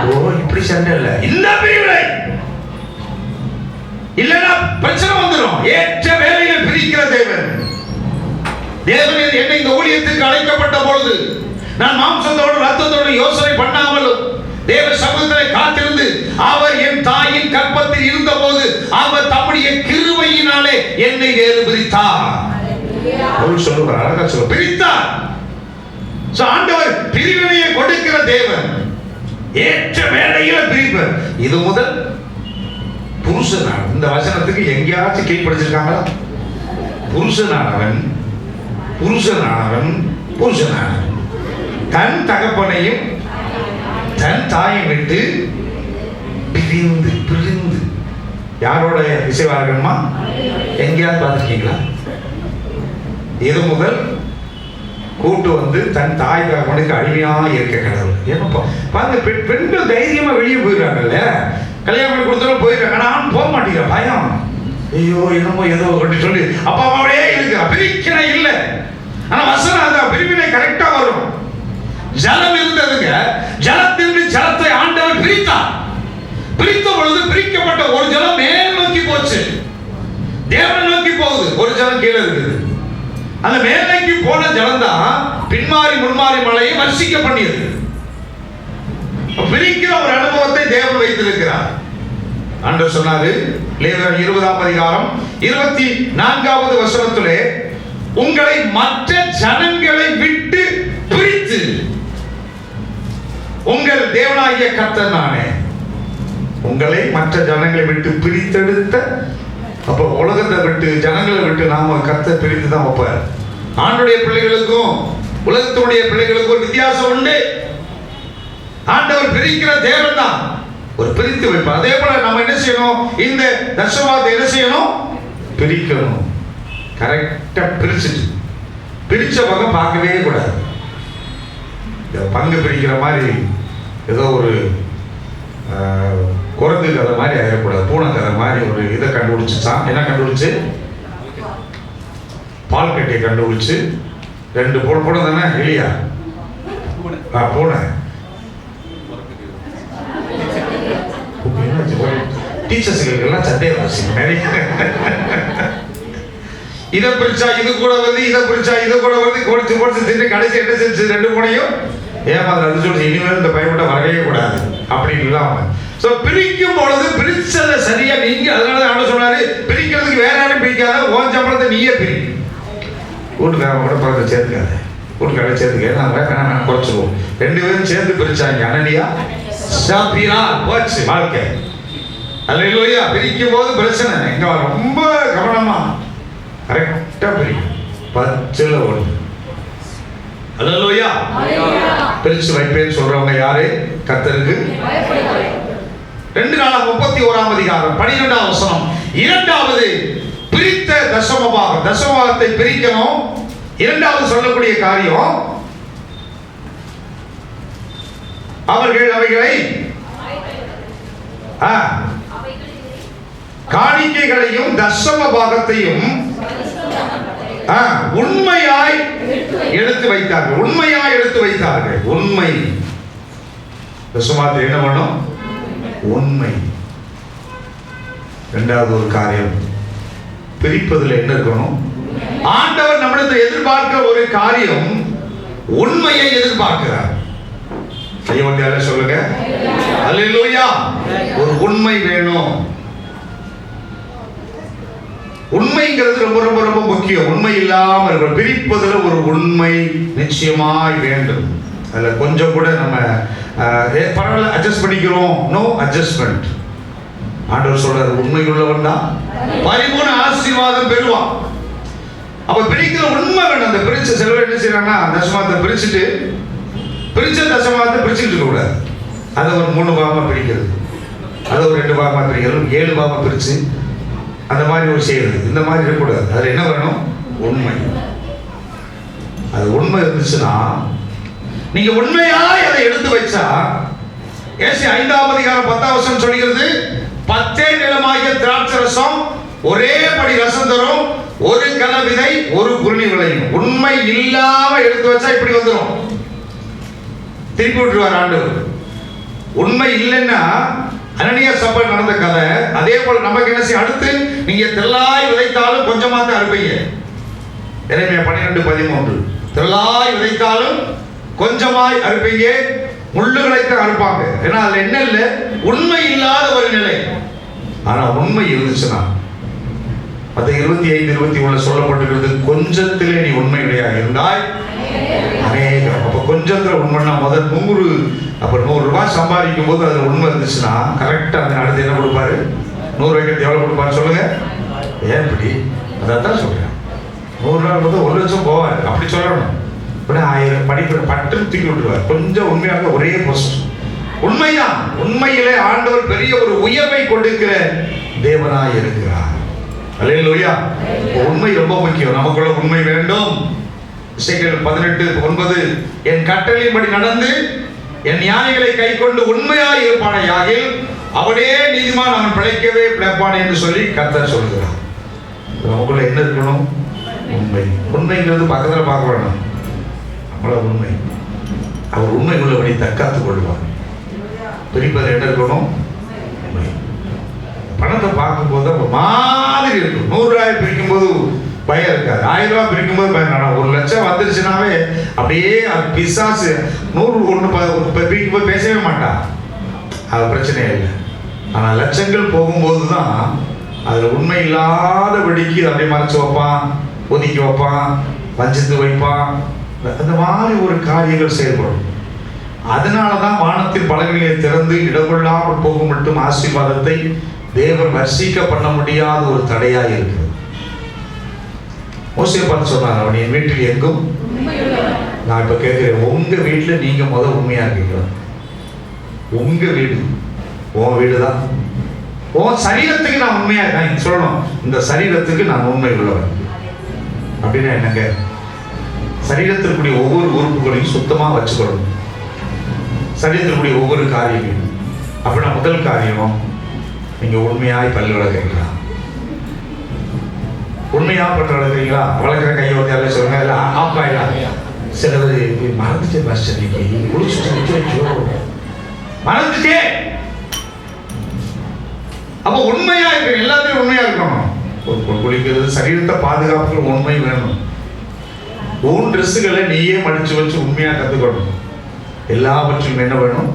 ஓ, இப்படி சண்டை இல்லை, இந்த பிரிவினை இல்லைன்னா பிரச்சனை வந்துடும். ஏற்ற வேலையை பிரிக்கிற தேவன். தேவன் என்னை இந்த ஊழியத்துக்கு அழைக்கப்பட்ட பொழுது நான் மாம்சத்தோடு ரத்தத்தோடு யோசனை பண்ணாமலும் தேவ சமூகத்திலே காத்திருந்து அவர் என் தாயின் கற்பத்தில் இருந்த போது அவர் தம்முடைய கிருபையினாலே என்னை வேறு பிரித்தார். சொல்லுவார், அழகா சொல்ல பிரித்தார். ஆண்டவர் பிரிவினையை கொடுக்கிற தேவன், ஏற்ற வேலையில பிரிப்பர். இது முதல் புருஷனான். இந்த வசனத்துக்கு எங்கேயாச்சும் கீழ்படிச்சிருக்காங்களா? புருஷனானவன் தன் தகப்பனையும் தன் தாயை விட்டு பிரிந்து யாரோட இசைவார்கள்மா எங்கேயாவது பார்த்துருக்கீங்களா? இது முதல் கூட்டு வந்து தன் தாய் தகப்பனுக்கு அடிமையாக இருக்க கடவுள். ஏன்னா பாருங்க, பெண்கள் தைரியமா வெளியே போயிடுறாங்கல்ல, கல்யாணம் பண்ணி கொடுத்தாலும் போயிடுறாங்க. ஆனால் போக மாட்டேங்கிற பயம், ஐயோ என்னமோ ஏதோ அப்படின்னு சொல்லி அப்பா அம்மாவே இருக்கிற பிரிக்கிற இல்லை. ஆனா வசனம் அந்த பிரிவினை கரெக்டா வரும். ஜலம் இருந்ததுங்க, ஜலத்திலிருந்து ஜலத்தை ஆண்டவர் பிரித்தார். பிரித்த பொழுது பிரிக்கப்பட்ட ஒரு ஜலம் மேல் நோக்கி போச்சு, தேவனை நோக்கி போகுது. ஒரு ஜலம் கீழே இருக்குது. அந்த மேல் நோக்கி போன ஜலம் தான் பின்மாறி முன்மாறி மழையை வர்ஷிக்க பண்ணியது. பிரிக்கிற ஒரு அனுபவத்தை தேவன் வைத்திருக்கிறார். ஆண்டவர் சொன்னாரு, லேவியர் 20ஆம் அதிகாரம் 24வது வசனத்திலே, உங்களை மற்ற ஜனங்களை விட்டு பிரித்து உங்கள் தேவனாகிய கர்த்தர் நானே. உங்களை மற்ற ஜனங்களை விட்டு பிரித்தெடுத்த, அப்ப உலகத்தை விட்டு ஜனங்களை விட்டு நாம கர்த்தர் பிரித்து தான் வைப்பார். ஆண்டுடைய பிள்ளைகளுக்கும் உலகத்துடைய பிள்ளைகளுக்கும் வித்தியாசம் உண்டு. ஆண்டவர் பிரிக்கிற தேவன் தான் ஒரு பிரித்து வைப்பார். அதே போல நம்ம என்ன செய்யணும்? இந்த தசமபாகத்தை என்ன செய்யணும்? பிரிக்கணும். கரெக்டா பிரிச்ச பக்கம் பார்க்கவே கூடாது. பங்கு பிரிக்கிற மாதிரி ஏதோ ஒரு குரங்கு கதை மாதிரி ஆயிடக்கூடாது. பூனை கதை மாதிரி ஒரு இதை கண்டுபிடிச்சுச்சான். என்ன கண்டுபிடிச்சு? பால் கட்டியை கண்டுபிடிச்சு. 2 பூனை தானே இல்லையா? பூனை டீச்சர்ஸ்களுக்கெல்லாம் சந்தேகம் நிறைய. இதை பிரிச்சா இது கூட வருது, இதை பிரிச்சா இது கூட வருது, குடிச்சு தின்னு கடைசி என்ன செஞ்சு 2 பூனையும் ஏமாதிரி அது சொல்லி இனிமேல் இந்த பயப்பட வரவே கூடாது அப்படின்னு இல்லாம பிரிக்கும் பொழுது பிரிச்சதை சரியா நீங்க. அதனால ஆண்டு சொன்னாரு, பிரிக்கிறதுக்கு வேற யாரும் பிரிக்காத, ஓன் சம்பளத்தை நீயே பிரி. வீட்டுக்காரன் கூட பக்கத்தை சேர்த்துக்காத, வீட்டுக்காரரை சேர்த்துக்க, நான் குறைச்சிருவோம். 2 பேரும் சேர்ந்து பிரிச்சாங்க. அனனியா சாப்பிரா போச்சு வாழ்க்கை. அல்லேலூயா. பிரிக்கும் போது பிரச்சனை எங்க ரொம்ப கவனமா கரெக்டா பிரிக்கும். 10ல் 1. அல்லேலூயா. பிரிச்சு வைப்பேன்னு சொல்றவங்க யாரு? கர்த்தருக்கு 2 நாளாகமம் 31ஆம் அதிகாரம் 12ஆம் வசனம். 2வது பிரித்த தசமபாகம். தசமபாகத்தை பிரிக்கணும். 2வது சொல்லக்கூடிய காரியம், அவர்கள் அவைகளை காணிக்கைகளையும் தசம பாகத்தையும் உண்மையாய் எடுத்து வைத்தார்கள். உண்மையாய் எடுத்து வைத்தார்கள். உண்மை. தசமாத்தை என்ன பண்ணும்? உண்மை. 2வது ஒரு காரியம், பிரிப்பதில் என்ன இருக்கணும்? ஆண்டவர் நம்மிடத்தில் எதிர்பார்க்கிற ஒரு காரியம், உண்மையை எதிர்பார்க்கிறார். கையொண்டியால சொல்லுங்க அல்லேலூயா. ஒரு உண்மை வேணும். உண்மைங்கிறது ரொம்ப ரொம்ப ரொம்ப முக்கியம். உண்மை இல்லாம இருக்கிற பிரிப்பதில் ஒரு உண்மை நிச்சயமாய் வேண்டும். அதுல கொஞ்சம் கூட நம்ம பரவாயில்ல அட்ஜஸ்ட் பண்ணிக்கிறோம், நோ அட்ஜஸ்ட்மெண்ட். ஆண்டவர் சொல்றாரு, உண்மை உள்ளவன் தான் பரிபூர்ண ஆசீர்வாதம் பெறுவான். அப்ப பிரிக்கிற உண்மை வேணும். அந்த பிரிச்ச செலவு என்ன செய்யறாங்கன்னா, தசமாத்தை பிரிச்சுட்டு பிரிச்ச தசமாத்தை பிரிச்சுட்டு இருக்க கூடாது. அதை ஒரு 3 பாகமா பிரிக்கிறது, அதை ஒரு 2 பாகமா பிரிக்கிறது, 7 பாகமா பிரிச்சு அந்த மாதிரி ஒரு செய்யறது. இந்த மாதிரி இருக்கக்கூடாது. அதுல என்ன வேணும்? உண்மை. அது உண்மை இருந்துச்சுன்னா, நீங்க உண்மையாய் அதை எடுத்து வச்சா, ஏசி 5ஆம் அதிகாரம் 10ஆம் வசனம் சொல்கிறது, 10 நிலமாகிய திராட்சை ரசம் ஒரே படி ரசம் தரும், ஒரு கல விதை ஒரு குருணி விளையும். உண்மை இல்லாம எடுத்து வச்சா இப்படி வந்துடும், திருப்பி விட்டுருவார் ஆண்டவர். உண்மை இல்லைன்னா, அனனியா சப்பல் நடந்த கதை அதே அதே போல நமக்கு என்ன செய்யும்? அடுத்து நீங்க தெல்லாய் விதைத்தாலும் கொஞ்சமா தான் அறுப்பீங்க. எரேமியா 12:13. தெல்லாய் விதைத்தாலும் கொஞ்சமாய் அறுப்பீங்க, முள்ளுகளைத்தான் அறுப்பாங்க. ஏன்னா அதுல என்ன இல்லை? உண்மை இல்லாத ஒரு நிலை. ஆனா உண்மை இருந்துச்சுன்னா அது 25-21 சொல்லப்பட்டிருக்கிறது, கொஞ்சத்திலே நீ உண்மையுடையா இருந்தாய் அநேகம். அப்ப கொஞ்சத்துல உண்மைன்னா முதல் 100, அப்புறம் 100 ரூபாய் சம்பாதிக்கும் போது அதுல உண்மை இருந்துச்சுன்னா கரெக்டா அந்த அடுத்து என்ன கொடுப்பாரு? 100 ரூபாய்க்கு எவ்வளவு கொடுப்பாரு சொல்லுங்க? ஏன் இப்படி? அதான் சொல்றேன். 100 ரூபாய் போது 1 லட்சம் போவார், அப்படி சொல்லணும். 1000 படிப்பு பட்டு தூக்கி விட்டுருவார். கொஞ்சம் உண்மையாக ஒரே பொசிஷன். உண்மைதான். உண்மையிலே ஆண்டவர் பெரிய ஒரு உயர்வை கொடுக்கிற தேவனாய் இருக்கிறார். அல்லேலூயா. உண்மை ரொம்ப முக்கியம். நமக்குள்ள உண்மை வேண்டும். எசேக்கியேல் 18:9, என் கட்டளையின்படி நடந்து என் ஞானிகளை கை கொண்டு உண்மையாய் இருப்பானையாகில் அவனே நீதிமான், அவன் பிழைக்கவே பிழைப்பான் என்று சொல்லி கர்த்தர் சொல்கிறார். நமக்குள்ள என்ன இருக்கணும்? உண்மை. உண்மைங்கிறது பக்கத்தில் பார்க்க வேணும். நம்மள உண்மை. அவர் உண்மை உள்ளபடி தற்காத்துக் கொள்வார். பிரிப்பது என்ன இருக்கணும்? உண்மை. பணத்தை பார்க்கும்போது ஒரு மாதிரி இருக்கும். 100 ரூபாய் பிரிக்கும் போது பயம் இருக்காது, 1000 ரூபாய் பிரிக்கும் போது பயம். 1 லட்சம் வந்துருச்சுனாவே அப்படியே பிசாசு 100 பிரிக்கும் போது பேசவே மாட்டான், அது பிரச்சனையே இல்லை. ஆனால் லட்சங்கள் போகும்போது தான் அதில் உண்மை இல்லாதபடிக்கு அப்படியே மறைச்சு வைப்பான், ஒதுக்கி வைப்பான், வஞ்சித்து வைப்பான். அந்த மாதிரி ஒரு காரியங்கள் செயல்படும். அதனால தான் வானத்தின் பலகைகளை திறந்து இடங்கொள்ளாமல் போகும் மட்டும் ஆசீர்வாதத்தை தேவன் வர்ஷிக்க பண்ண முடியாத ஒரு தடையாக இருக்கிறது. மோசே பார்த்து சொன்னார், அவன் என் வீட்டில் எங்கும். நான் இப்ப கேட்கிறேன், உங்க வீட்டில் நீங்க உண்மையா இருக்கீங்களா? உங்க வீடு உன் வீடு தான். உன் சரீரத்துக்கு நான் உண்மையா இருக்கேன் சொல்லணும். இந்த சரீரத்துக்கு நான் உண்மை உள்ளவன் அப்படின்னா என்னங்க? சரீரத்திற்குரிய ஒவ்வொரு உறுப்புகளையும் சுத்தமா வச்சுக்கணும். சரீரத்திற்குரிய ஒவ்வொரு காரியங்களும். அப்படின்னா முதல் காரியம், நீங்க உண்மையாய் பல்லு விளக்குறீங்களா? உண்மையா பல்லு விளக்குறீங்களா? வளர்க்குற கையை வந்து எல்லாம் சொல்லுங்க, இல்லை ஆப்பா இல்லை. சிலர் மறந்துட்டே பஸ் இன்னைக்கு குளிச்சுட்டு மறந்துட்டே. அப்போ உண்மையா இருக்கு, எல்லாத்தையும் உண்மையா இருக்கணும். குளிக்கிறது, சரீரத்தை பாதுகாப்புக்கு உண்மை வேணும். உன் ட்ரெஸ்ஸுகளை நீயே மடிச்சு வச்சு உண்மையா கத்துக்கணும். எல்லாவற்றிலும் என்ன வேணும்?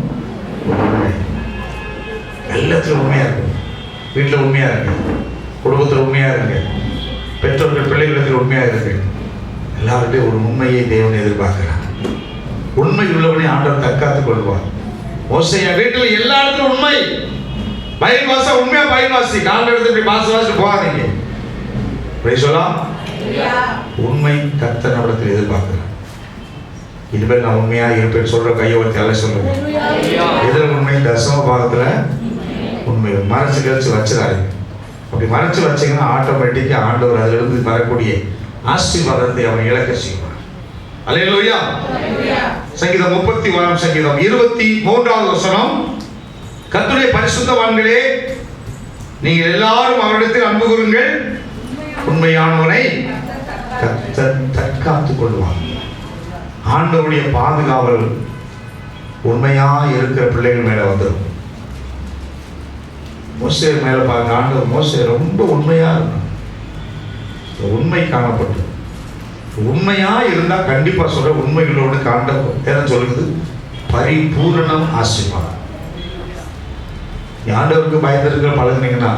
உண்மை. எல்லாத்திலும் உண்மையா இருக்கு. வீட்டில் உண்மையா இருக்கு, குடும்பத்தில் உண்மையா இருக்கு, பெற்றோர்கள் பிள்ளைகளிடத்தில் உண்மையா இருக்கு. எல்லார்கிட்டையும் ஒரு உண்மையை தேவன் எதிர்பார்க்கிறார். உண்மை உள்ளவனை ஆண்டவர் தற்காத்துக் கொள்வார். மோசே வீட்டில் எல்லா இடத்துலும் உண்மை. பைபிள் வாசா உண்மையா பைபிள் வாசி. காலையில் எடுத்து இப்படி வாசிட்டு போகாதீங்க. சொல்லலாம் உண்மை கர்த்தர் நம்மிடத்தில் எதிர்பார்க்கிறார். இனிமேல் நான் உண்மையா இருப்பேன் சொல்ற கையை வச்சு அல்ல சொல்லுங்க. எதில் உண்மை? தசம பாகத்துல உண்மை. மறைச்சு கழிச்சு வச்சிடாரு. அப்படி மறைச்சு வச்சீங்கன்னா ஆட்டோமேட்டிக்கா ஆண்டவர் அதிலிருந்து வரக்கூடிய ஆசீர்வாதத்தை அவன் இழக்க செய்வார். அல்லேலூயா. சங்கீதம் 31 சங்கீதம் 23வது வசனம், கர்த்தருடைய பரிசுத்தவான்களே நீங்கள் எல்லாரும் அவரிடத்தில் அன்பு கூறுங்கள், உண்மையானவனை கர்த்தர் தற்காத்துக் கொள்வார். ஆண்டவருடைய பாதுகாவல் உண்மையா இருக்கிற பிள்ளைகள் மேல வந்துடும். மோசே மேல பார்க்க ஆண்டவர் மோசே ரொம்ப உண்மையா இருந்தான். உண்மை காணப்பட்டு உண்மையா இருந்தா கண்டிப்பா சொல்ற உண்மைகளோடு காண்ட சொல்லுது பரிபூரணம் ஆசீர்வாதம். ஆண்டவருக்கு பயந்திருக்கிற பழகினீங்கன்னா,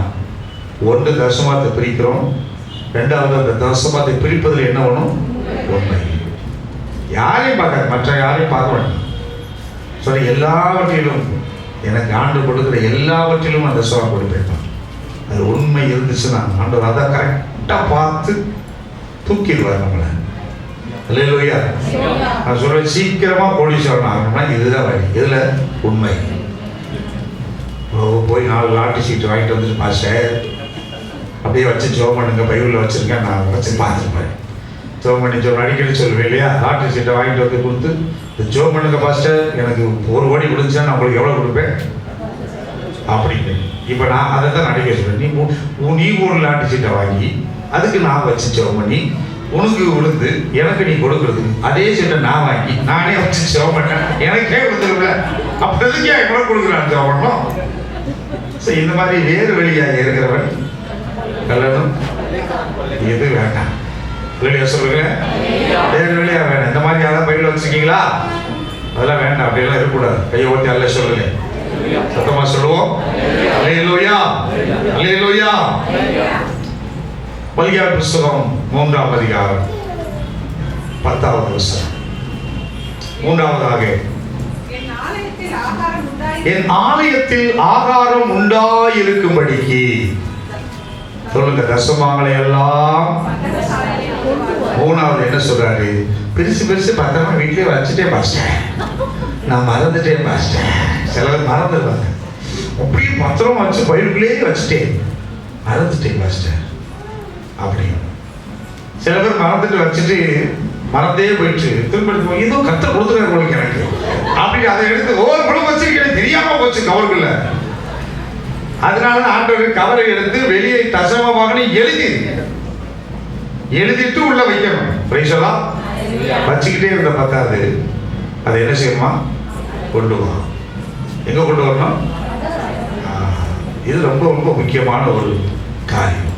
ஒன்று தசமாத்தை பிரிக்கிறோம், ரெண்டாவது அந்த தசமாத்தை பிரிப்பதில் என்ன வேணும்? உண்மை. யாரையும் பார்க்க, மற்ற யாரையும் பார்க்க வேண்டாம். சொல்லி எல்லாவற்றிலும் எனக்கு ஆண்டு கொடுக்குற எல்லாவற்றிலும் அந்த தசமா கொடுப்பேன். அது உண்மை இருந்துச்சுன்னா ஆண்டவர் அதை கரெக்டாக பார்த்து தூக்கிடுவார் நம்மளை. அல்லேலூயா. நான் சொல்றேன், சீக்கிரமா கோடீஸ்வரன் ஆகணும்னா இதுதான் வழி. இதுல உண்மை. போய் 4 லாட்டரி சீட்டு வாங்கிட்டு வந்துட்டு பாஸ்டர் அப்படியே வச்சு ஜோம் பண்ணுங்க, பைபிளில் வச்சிருக்கேன், நான் வச்சு பார்த்துருப்பேன். ஜோம் பண்ணி அடிக்கடி சொல்லுவேன் இல்லையா? லாட்டரி சீட்டை வாங்கிட்டு வந்து கொடுத்து ஜோம் பண்ணுங்க பாஸ்டர், எனக்கு 1 கோடி கொடுத்துச்சா நான் உங்களுக்கு எவ்வளோ கொடுப்பேன் அப்படின்னு. இப்போ நான் அதை தான் அடிக்க சொல்றேன். நீ 1 லாட்டரி சீட்டை வாங்கி அதுக்கு நான் வச்சு ஜோம் பண்ணி உனக்கு விழுந்து எனக்கு நீ கொடுக்குறது, அதே சீட்டை நான் வாங்கி நானே வச்சு ஜோம் பண்ணேன், எனக்கே கொடுத்துருக்கல. அப்போ எதுக்கு எவ்வளோ கொடுக்குறான் ஜோம் பண்ணோம்? சரி, இந்த மாதிரி வேறு வழியாக இருக்கிறவன் கல்லணும் எது வேண்டாம். வெளியா சொல்லுங்க, வேறு வழியா வேண்டாம். இந்த மாதிரி யாராவது பையில வச்சிருக்கீங்களா? அதெல்லாம் வேண்டாம், அப்படியெல்லாம் இருக்கக்கூடாது. கையை ஓட்டி அல்ல சொல்லுங்க, சத்தமா சொல்லுவோம். அல்லேலூயா, அல்லேலூயா. மல்கியா புஸ்தகம் 3ஆம் அதிகாரம் 10வது வசனம். மூன்றாவதாக, என் ஆலயத்தில் ஆகாரம் உண்டாயிருக்கும்படிக்கு சொல்லுங்க தசமாங்களை எல்லாம். மூணாவது என்ன சொல்றாரு? பெருசு பெருசு பத்திரமா வீட்டிலே வச்சுட்டே பாஸ்டர், நான் மறந்துட்டேன் பாஸ்டர். சிலர் மறந்துடுவாங்க, அப்படியே பத்திரமா வச்சு பயிர்களே வச்சுட்டேன், மறந்துட்டேன் பாஸ்டர் அப்படி. சில பேர் மறந்துட்டு வச்சுட்டு மறந்தே போயிட்டு திரும்ப ஏதோ கத்தர் கொடுத்துருக்காரு உங்களுக்கு எனக்கு அப்படி அதை எடுத்து ஒவ்வொரு குழம்பு வச்சிருக்கேன், தெரியாம போச்சு கவர்க்குள்ள. அதனாலதான் ஆண்டவர் கவரை எடுத்து வெளியே தசமமாக எழுதிட்டு உள்ள வைக்கணும். பிரைஸெல்லாம் வச்சுக்கிட்டே இருந்த பத்தாது, அதை என்ன செய்யணுமா? கொண்டு வா. எங்க கொண்டு வரணும்? இது ரொம்ப ரொம்ப முக்கியமான ஒரு காரியம்.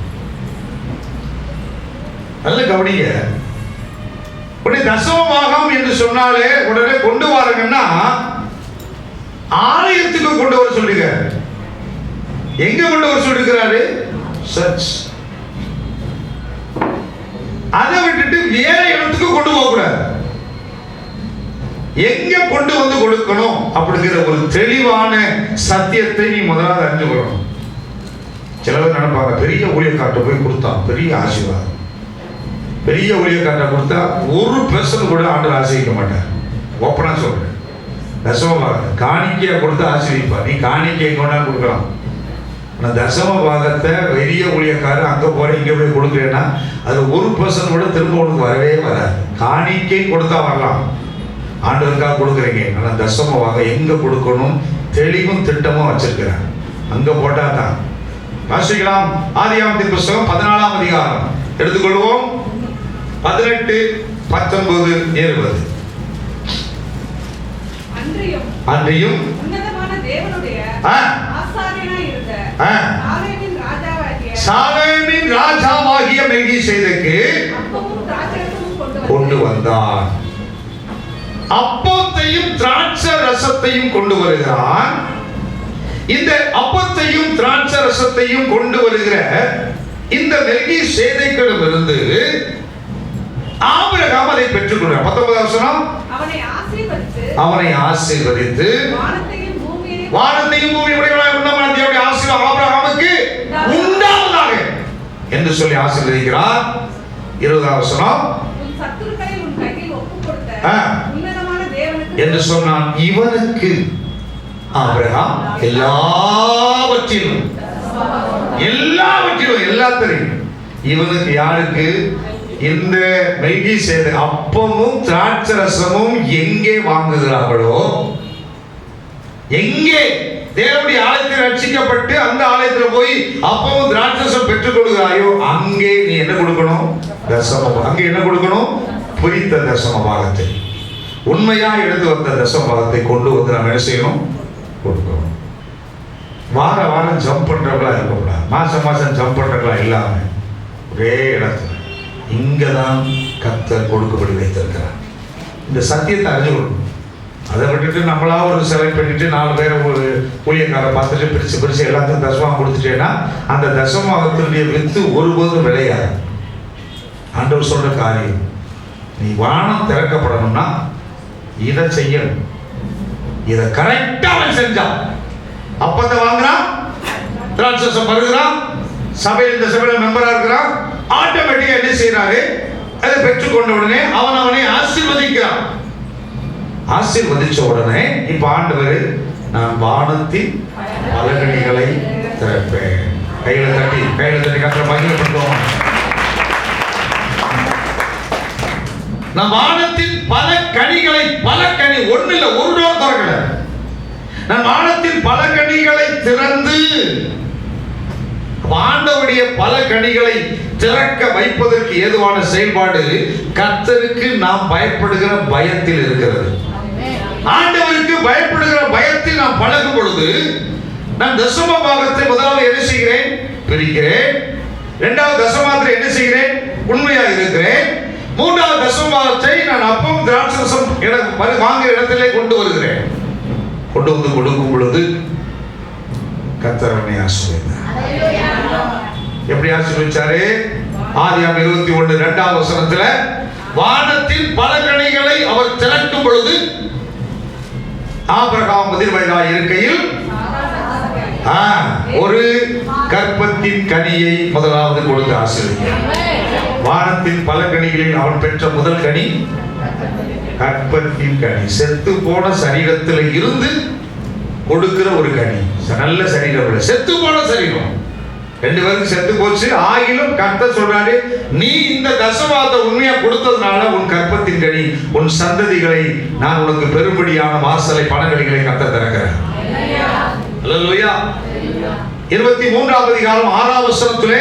நல்ல கவனிங்க. உடனே தசமபாகம் என்று சொன்னாலே உடனே கொண்டு வாருங்கன்னா ஆலயத்துக்கு கொண்டு வர சொல்லுங்க. எங்க கொண்டு வர சொல்லிருக்கிறாரு? சர்ச். அதை விட்டுட்டு வேற இடத்துக்கு கொண்டு போக கூடாது. எங்க கொண்டு வந்து கொடுக்கணும் அப்படிங்கிற ஒரு தெளிவான சத்தியத்தை நீ முதலாவது அறிஞ்சுக்கணும். சில பேர் நினைப்பாங்க, பெரிய ஊழியக்காட்ட போய் கொடுத்தா பெரிய ஆசீர்வாதம். பெரிய ஊழியக்காட்ட கொடுத்தா ஒரு பெர்சன் கூட ஆண்டவர் ஆசீர்வதிக்க மாட்டார். ஓப்பனா சொல்றேன். தசமபாகம் காணிக்கையா கொடுத்தா ஆசீர்வதிப்பார். நீ காணிக்கை கொண்டாந்து கொடுக்கலாம். ஆனால் தசம பாகத்தை பெரிய ஊழியக்காரர் அங்கே போற இங்கே போய் கொடுக்குறேன்னா அது ஒரு பெர்சன் கூட திரும்ப உனக்கு வரவே வராது. காணிக்கை கொடுத்தா வரலாம், ஆண்டவருக்காக கொடுக்குறீங்க. ஆனால் தசம பாகம் எங்க கொடுக்கணும் தெளிவும் திட்டமும் வச்சிருக்கிறேன். அங்க போட்டா தான் வாசிக்கலாம். ஆதியாகமத்தின் புஸ்தகம் 14ஆம் அதிகாரம் எடுத்துக்கொள்வோம். 18, 19, 20. அன்றியும் சாலேமின் ராஜாவாகிய மெல்கிசேதேக்கு கொண்டு வந்தான். அப்பத்தையும் திராட்சை ரசத்தையும் கொண்டு வருகிறான். இந்த அப்பத்தையும் திராட்சை ரசத்தையும் கொண்டு வருகிற இந்த மெல்கிசேதேக்கிடமிருந்து ஆபிரகாம் அதை பெற்றுக் கொண்டார். 19வது வசனம், அவனை ஆசீர்வதித்து வானத்தையும் பூமியையும் உடையவனாய் உன்னதமான தேவனுடைய ஆசீர்வாதம் ஆபிரகாமுக்கு உண்டாவதாக என்று சொல்லி ஆசீர்வதிக்கிறார். 20வது வசனம், என்று சொன்னான். இவனுக்கு ஆபிரகாம் எல்லாவற்றிலும் எல்லாத்தையும் இவனுக்கு யாருக்கு? இந்த மெல்கிசேதேக்கு அப்பமும் திராட்சை ரசமும் எங்கே வாங்குகிறார்களோ, எங்கே தேவனுடைய ஆலயத்தில் ரட்சிக்கப்பட்டு அந்த ஆலயத்தில் போய் அப்பமும் திராட்சரசம் பெற்றுக் கொள்கிறாயோ அங்கே நீ என்ன கொடுக்கணும்? தசம. அங்கே என்ன கொடுக்கணும்? புரித்த தசம பாகத்தை, உண்மையா எடுத்து வந்த தசம பாகத்தை கொண்டு வந்து நாம் என்ன செய்யணும்? கொடுக்கணும். வார வாரம் ஜம்ப் பண்றவங்களா இருக்கக்கூடாது. மாசம் மாசம் ஜம்ப் பண்றவங்களா இல்லாம ஒரே இடத்துல இங்கதான் கர்த்தர் கொடுக்கப்படி வைத்திருக்கிறார். இந்த சத்தியத்தை அறிஞ்சுக்கணும். அதை விட்டுட்டு நம்மளா ஒரு செலக்ட் பண்ணிட்டு 4 பேரை ஒரு ஊழியக்காரை பார்த்துட்டு பிரிச்சு எல்லாத்தையும் தசமாக கொடுத்துட்டேன்னா அந்த தசமாகத்தினுடைய வித்து ஒருபோதும் விளையாது. ஆண்டவர் சொல்ற காரியம், நீ வானம் திறக்கப்படணும்னா இதை செய்யணும். இதை கரெக்டா அவன் செஞ்சான். அப்பத்தை வாங்குறான், திராட்சரசம் பருகுறான், சபையில் இந்த சபையில மெம்பரா இருக்கிறான், ஆட்டோமேட்டிக்கா என்ன செய்யறாரு? அதை பெற்றுக்கொண்ட உடனே அவனை ஆசீர்வதிக்கிறான். ஆசீர்வதிச்ச உடனே இப்ப ஆண்டவர், நான் வானத்தின் பலகணிகளை திறப்பேன். கையில தட்டி கத்திர மகிமைப்படுத்துவோம். நான் வானத்தின் பல கனி ஒண்ணு இல்ல, ஒரு டோர் திறக்கல. நான் வானத்தின் பல கனிகளை திறந்து, ஆண்டவருடைய பல கனிகளை திறக்க வைப்பதற்கு ஏதுவான செயல்பாடு கர்த்தருக்கு நாம் பயப்படுகிற பயத்தில் இருக்கிறது. ஆண்டவருக்கு பயப்படுகிற பயத்தில் நாம் பழகும் பொழுது நான் தசம பாகத்தை முதலாவது என்ன செய்கிறேன்? பிரிக்கிறேன். இரண்டாவது தசமாத்திரை என்ன செய்கிறேன்? உண்மையாக இருக்கிறேன். மூன்றாவது தசமாத்தை நான் அப்பம் திராட்சரசம் வாங்குகிற இடத்திலே கொண்டு வருகிறேன். கொண்டு வந்து கொடுக்கும் பொழுது கர்த்தர் என்னை ஆசீர்வதித்தார். எப்படி ஆசீர்வதிச்சாரு? ஆதியாகமம் 21:2 வசனத்துல வானத்தின் பல கனிகளை அவர் திறக்கும் பொழுது ஆபிரகாம் முதிர் வயதாய் இருக்கையில் ஒரு கற்பத்தின் கனியை முதலாவது கொடுத்து ஆசீர்வதிக்கிறார். வானத்தின் பல கனிகளில் அவன் பெற்ற முதல் கனி கற்பத்தின் கனி. செத்து போன சரீரத்தில் இருந்து கொடுக்கிற ஒரு கனி. நல்ல சரீரம், செத்து போன சரீரம், 2 பேருக்கு செத்து போச்சு. ஆகிலும் கர்த்தர் சொல்றாரு, நீ இந்த தசமாத்தை உண்மையா கொடுத்ததுனால உன் கற்பத்தின் கனி, உன் சந்ததிகளை நான் உனக்கு பெரும்படியான வாசலை பணங்களிகளை கர்த்தர் திறக்கிறேன். அல்லேலூயா. 23ஆம் அதிகாரம் 6ஆம் வசனத்திலே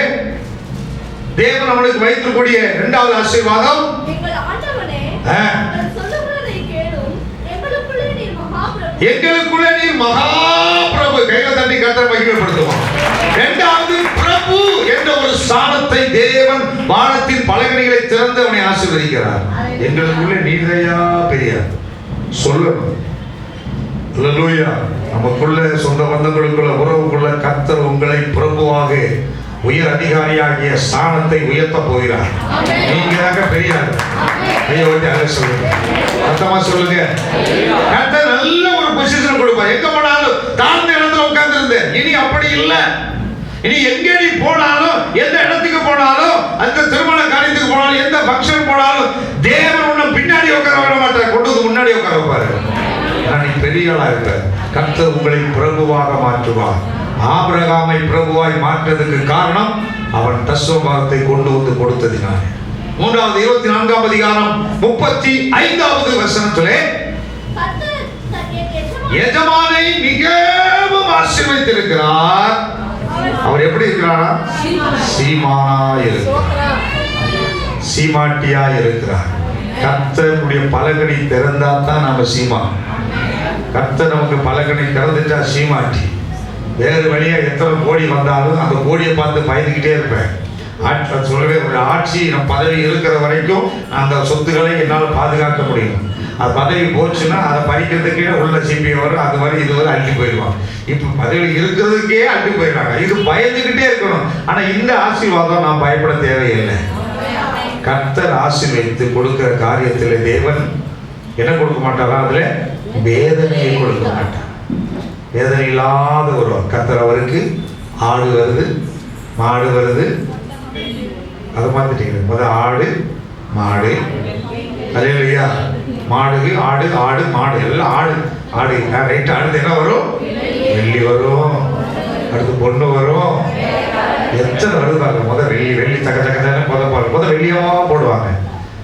தேவன் நம்மளுக்கு வைத்திருக்கக்கூடிய 2வது ஆசீர்வாதம், எங்கள் ஆண்டவனே, சொல்லுகிறதை கேளும், எங்களுக்குள்ளே நீர் மகாபிரபு. கையில தட்டி கர்த்தர் மகிமைப்படுத்துவான். 2வது பிரபு என்ற ஒரு ஸ்தானத்தை தேவன் வானத்தின் பலகணிகளை திறந்து அவனை ஆசீர்வதிக்கிறார். எங்களுக்குள்ளே நீரையா பெரியார் சொல்லணும். அல்லேலூயா. நமக்குள்ள சொந்த பந்தங்களுக்குள்ள உறவுக்குள்ள கர்த்தர் உங்களை பிரபுவாக உயர் அதிகாரியாகிய ஸ்தானத்தை உயர்த்த போகிறார். நீங்க தாங்க பெரியார். ஐயா வந்து அதை சொல்லுங்க, அர்த்தமா சொல்லுங்க. கர்த்தர் நல்ல ஒரு பொசிஷன் கொடுப்பார். எங்க போனாலும் தாழ்ந்த இடத்துல உட்கார்ந்து இருந்தேன், இனி அப்படி இல்லை. இனி எங்க நீ போனாலும், எந்த இடத்துக்கு போனாலும், அந்த திருமண காரியத்துக்கு போனாலும், எந்த ஃபங்க்ஷன் போனாலும் தேவன் உன்னை பின்னாடி உட்கார விட மாட்டார், கொண்டு வந்து முன்னாடி உட்கார வைப்பாரு. நீ பெரிய ஆளா இருக்க, கர்த்தர் உங்களை பிரபுவாக மாற்றுவார். ஆபிரகாமை பிரபுவாய் மாற்றதுக்கு காரணம் அவன் தசமபாகத்தை கொண்டு வந்து கொடுத்ததினால. 3வது 24ஆம் அதிகாரம் 35வது வசனத்திலே எஜமானை மிகவும் ஆசீர்வதித்திருக்கிறார். அவர் எப்படி இருக்கிறாரா? சீமானா இருக்கிறார், சீமாட்டியா இருக்கிறார். கர்த்தருடைய பலகணி திறந்தா தான் நாம சீமான். கர்த்தர் நமக்கு பலகணி திறந்துட்டா சீமாட்டி. வேறு வழியா எத்தனை கோடி வந்தாலும் அந்த கோடியை பார்த்து பயந்துக்கிட்டே இருப்பேன். சொல்லவே ஒரு ஆட்சி நம்ம பதவி இருக்கிற வரைக்கும் அந்த சொத்துக்களை என்னால் பாதுகாக்க முடியும். அது பதவி போச்சுன்னா அதை பறிக்கிறதுக்கே உள்ள சிபி வரும், அது வரை இது வரை அள்ளி போயிடுவான். இப்போ பதவி இருக்கிறதுக்கே அள்ளி போயிடுறாங்க. இது பயந்துக்கிட்டே இருக்கணும். ஆனால் இந்த ஆசீர்வாதம் நான் பயப்பட தேவையில்லை. கர்த்தர் ஆசீர்வதித்து கொடுக்கிற காரியத்தில் தேவன் என்ன கொடுக்க மாட்டாரா? அதில் வேதனையை கொடுக்க மாட்டார். வேதனை இல்லாத ஒரு கர்த்தர். அவருக்கு ஆடு வருது, மாடு வருது, அதை பார்த்துட்டீங்க. முதல் ஆடு மாடு, அதே இல்லையா? மாடு ஆடு, ஆடு மாடு, எல்லாம் ஆடு ஆடு ரைட்டு. அடுத்து என்ன வரும்? வெள்ளி வரும், அடுத்து பொண்ணு வரும். எத்தனை வருவாங்க? முதல் வெள்ளி, வெள்ளி தக்க தக்க முதல் வெள்ளியாக போடுவாங்க.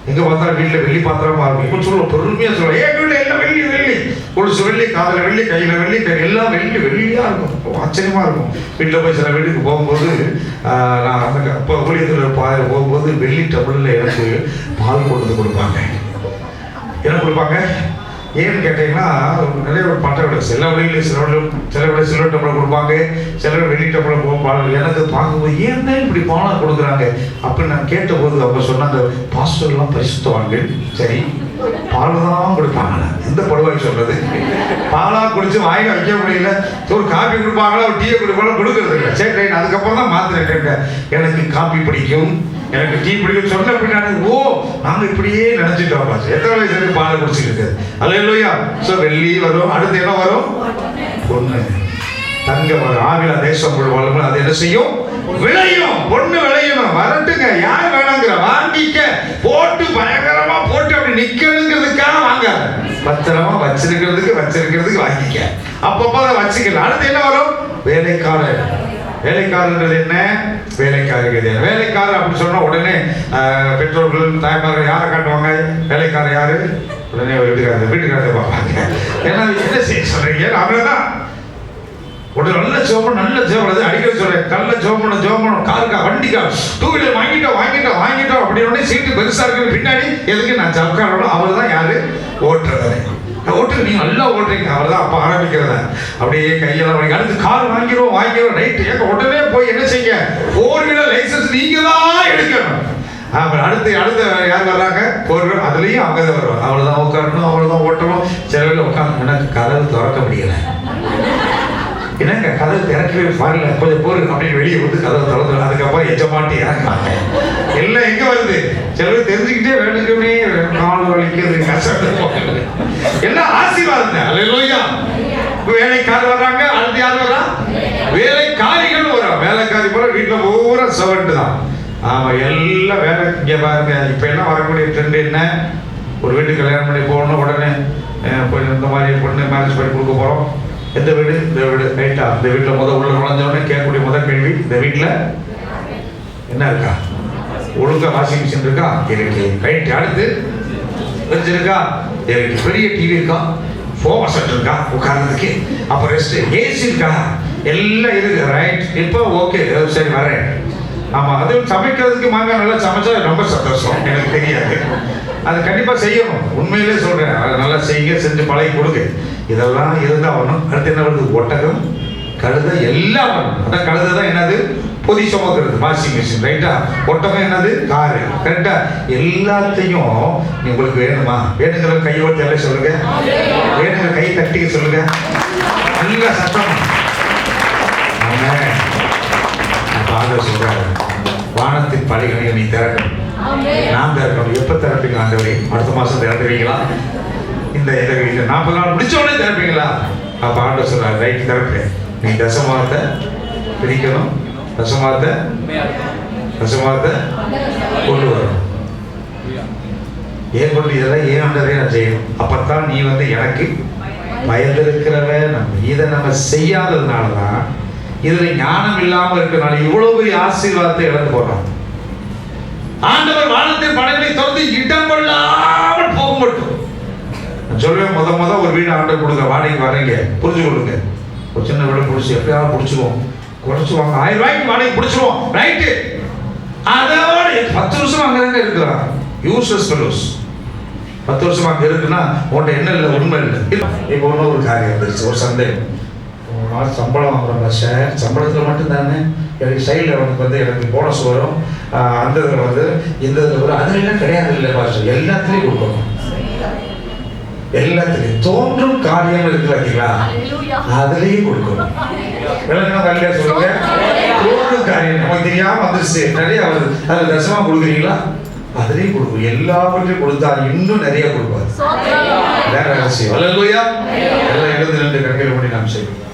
எங்கே பார்த்தா வீட்டில் வெள்ளி பாத்திரமா இருக்கும். இப்போ சொல்லுவோம், பொறுமையாக சொல்லுவோம், ஏன் வீட்டில் எல்லாம் வெள்ளி வெள்ளி, கொலுசு வெள்ளி, காதில் வெள்ளி, கையில் வெள்ளி, எல்லாம் வெள்ளி வெள்ளியாக இருக்கும். ஆச்சரியமாக இருக்கும். வீட்டில் போய் சில வீட்டுக்கு போகும்போது நான் அந்த இப்போ ஊழியத்தில் பாதையில் போகும்போது வெள்ளி டபுளில் எனக்கு பால் கொண்டு வந்து கொடுப்பாங்க. என்ன கொடுப்பாங்க ஏன்னு கேட்டீங்கன்னா, நிறைய ஒரு பட்டை விட சில வழியில் சில விட சில்வர் டம்ளர் கொடுப்பாங்க, சிலர் வெள்ளி டம்ளர் பால். எனக்கு பார்க்கும்போது ஏன் தான் இப்படி பாலாக கொடுக்குறாங்க அப்படின்னு நான் கேட்டபோது அவங்க சொன்னாங்க, பாஸ்டர்லாம் பரிசுத்தவாங்க, சரி பால் தான் கொடுப்பாங்களா? எந்த படுவாய் சொல்றது? பாலாக குடிச்சு வாங்கி வைக்க முடியல. ஒரு காப்பி கொடுப்பாங்களா, ஒரு டீயை கொடுப்பாங்களா? கொடுக்கறது இல்லை. சரி ரைட். அதுக்கப்புறம் தான் மாத்திரேன். எனக்கு காப்பி பிடிக்கும், எனக்கு டீ பிடிக்கும் சொன்ன பின்னாடி ஓ நாங்கள் இப்படியே நினைச்சிட்டோம். எத்தனை வயசுக்கு பாலை குடிச்சிட்டு இருக்குது. அல்லேலூயா. ஸோ வெள்ளி வரும், அடுத்து என்ன வரும்? பொண்ணு, தங்கம் வரும். ஆவில தேசம் வளரும். அது என்ன செய்யும்? விளையும். பொண்ணு விளையணும். வரட்டுங்க, யார் வேணாங்கிற வாங்கிக்க, போட்டு பயங்கரமா போட்டு அப்படி நிக்கணுங்கிறதுக்காக வாங்க, பத்திரமா வச்சிருக்கிறதுக்கு வாங்கிக்க, அப்பப்போ அதை வச்சுக்கலாம். அடுத்து என்ன வரும்? வேலைக்காரர். வேலைக்காரன்றது என்ன? வேலைக்காரர்கள். வேலைக்காரர் அப்படின்னு சொன்னா உடனே பெற்றோர்கள் தாய்மார்கள் யாரை காட்டுவாங்க? வேலைக்காரர் யாரு? உடனே வீட்டுக்காரத்தை பார்ப்பாங்க. ஏன்னா என்ன செய்ய சொல்றீங்க? அவங்கதான் உடனே நல்ல ஜோபம், நல்ல ஜோபம் அடிக்கடி சொல்றேன். நல்ல ஜோபம் காருக்கா, வண்டிக்கா, டூ வீலர் வாங்கிட்டோம் அப்படின்னு சீட்டு பெருசா இருக்கு பின்னாடி. எதுக்கு நான் உட்காரணும்? அவர் தான் யாரு? ஓட்டுறவர். ஓட்டுங்க, நீங்க நல்லா ஓட்டுறீங்க. அவர் தான் அப்ப ஆரம்பிக்கிறத அப்படியே கையெல்லாம் வலிக்க. அடுத்து கார் வாங்கிடுவோம் ரைட். ஏங்க உடனே போய் என்ன செய்யுங்க, 4 வீலர் லைசன்ஸ் நீங்க தான் எடுக்கணும். அப்புறம் அடுத்து யார் வர்றாங்க, 4 வீலர், அதுலயும் அவங்க தான் வருவாங்க. அவ்வளவுதான் உட்காரணும், அவ்வளவுதான் ஓட்டணும். சில பேர் உட்காந்து எனக்கு கதவு திறக்க முடியல, என்னங்க கதவு திறக்கவே வரல, கொஞ்சம் பொறு அப்படின்னு வெளியே வந்து கதவை திறந்து அதுக்கப்புறம் எஜமாட்டி இறங்குவாங்க. எல்லாம் எங்க வருது, சில பேர் தெரிஞ்சுக்கிட்டே வேணுக்குமே கால் வலிக்கிறது, கஷ்டம், எல்லாம் ஆசீர்வாதம். அல்லேலூயா. வேலைக்காரர் வர்றாங்க, அடுத்து யார் வர்றா, வேலைக்காரிகள் வர்றா. வேலைக்காரி போல வீட்டுல பூரா சவர்ட்டு தான். ஆமா, எல்லாம் வேலை. இங்க பாருங்க, இப்ப எல்லாம் வரக்கூடிய ட்ரெண்ட் என்ன, ஒரு வீட்டுக்கு கல்யாணம் பண்ணி போகணும், உடனே இந்த மாதிரி பொண்ணு மேரேஜ் பண்ணி கொடுக்க போறோம். எந்த வீடு, இந்த வீடு, ரைட்டா. இந்த வீட்டுல உள்ள நுழைஞ்சோடனே கேட்கக்கூடிய முதல் கேள்வி, இந்த வீட்டுல என்ன இருக்கா, ஒழுங்கா வாஷிங் மிஷின் இருக்கா, இருக்கு, ரைட். அடுத்து ஃப்ரிட்ஜ் இருக்கா, இருக்கு, பெரிய டிவி இருக்கா, ஃபோன் செட் இருக்கா உட்கார்றதுக்கு, அப்புறம் ரெஸ்ட், ஏசி இருக்கா, எல்லாம் இருக்கு, ரைட். இப்போ ஓகே, சரி வரேன். ஆமா, அது சமைக்கிறதுக்கு மாங்காய் நல்லா சமைச்சா ரொம்ப சந்தோஷம். எனக்கு தெரியாது, அது கண்டிப்பா செய்யணும். உண்மையிலே சொல்றேன், அதை நல்லா செய்யுங்க, செஞ்சு பழகி கொடுங்க. இதெல்லாம் இருந்தா வரணும். அடுத்து என்ன வருது, ஒட்டகம், கழுதை, எல்லாம் வரணும். அதான் கழுதை தான் என்னது, பொதி சுமக்கிறது, வாஷிங் மிஷின், ரைட்டா. ஒட்டகம் என்னது, காரு, கரெக்டா. எல்லாத்தையும் உங்களுக்கு வேணுமா, வேணுங்கிற கையோட்டு எல்லாம் சொல்லுங்க, வேணுங்கிற கை தட்டிக்க சொல்லுங்க, நல்ல சத்தம். ஆண்டவர் சொல்றாரு, வானத்தின் படைகளை நீ திறக்கணும், நான் திறக்கணும். எப்ப திறப்பீங்க ஆண்டவரே, அடுத்த மாசம் திறந்துவீங்களா, இந்த 40 நாள் முடிச்ச உடனே திறப்பீங்களா? அப்ப ஆண்டவர் சொல்றாரு, ரைட் திறப்பேன். நீ தசமாகத்தை பிரிக்கணும், தசமாகத்தை கொண்டு வரணும். ஏன் கொண்டு, இதெல்லாம் ஏன் ஆண்டவரே நான் செய்யணும்? அப்பத்தான் நீ எனக்கு பயந்திருக்கிறவன். இதை நம்ம செய்யாததுனாலதான், இதுல ஞானம் இல்லாம இருக்கனால இவ்வளவு பெரிய ஆசீர்வாதத்தை இழந்து போறோம். ஆண்டவர் வானத்தின் படைகளை திறந்து இடம் கொள்ளாமல் போக மட்டும் சொல்லுவேன். முத ஒரு வீடு ஆண்டவர் கொடுங்க, வாடகைக்கு வரீங்க, புரிஞ்சு கொடுங்க. ஒரு சின்ன வீடு பிடிச்சி எப்பயாவது பிடிச்சிருவோம், குறைச்சுவாங்க, 1000 ரூபாய்க்கு வாடகை பிடிச்சிருவோம், ரைட்டு. அதோட 10 வருஷம் அங்கதாங்க இருக்கிறான். Useless fellows. 10 வருஷம் அங்க இருக்குன்னா உன்ட்ட என்ன இல்லை, உண்மை இல்லை. இப்போ ஒன்றும் ஒரு காரியம் இருந்துச்சு, ஒரு சந்தேகம். சம்பளம் வாங்குறாங்க சார், சம்பளத்தில் மட்டும் தானே எனக்கு சைடில் எனக்கு போனஸ் வரும், அந்த இதில் இந்த இதில் வரும், அதுலாம் கிடையாது இல்லை பாஸ்டர். எல்லாத்துலேயும் கொடுக்கணும், எல்லாத்துலேயும் தோன்றும் காரியம் இருக்கிறாங்களா, அதுலேயும் கொடுக்கணும். வேலையா சொல்லுங்க, தோன்றும் காரியம் நமக்கு தெரியாம வந்துருச்சு, நிறைய வருது, அதில் தசமா கொடுக்குறீங்களா, அதுலேயும் கொடுக்கும். எல்லாவற்றையும் கொடுத்தா இன்னும் நிறைய கொடுப்பாரு. வேற ரகசியம். அல்லேலூயா. எல்லாம் எழுந்து 2 கண்களை மூடி நாம் செய்வோம்.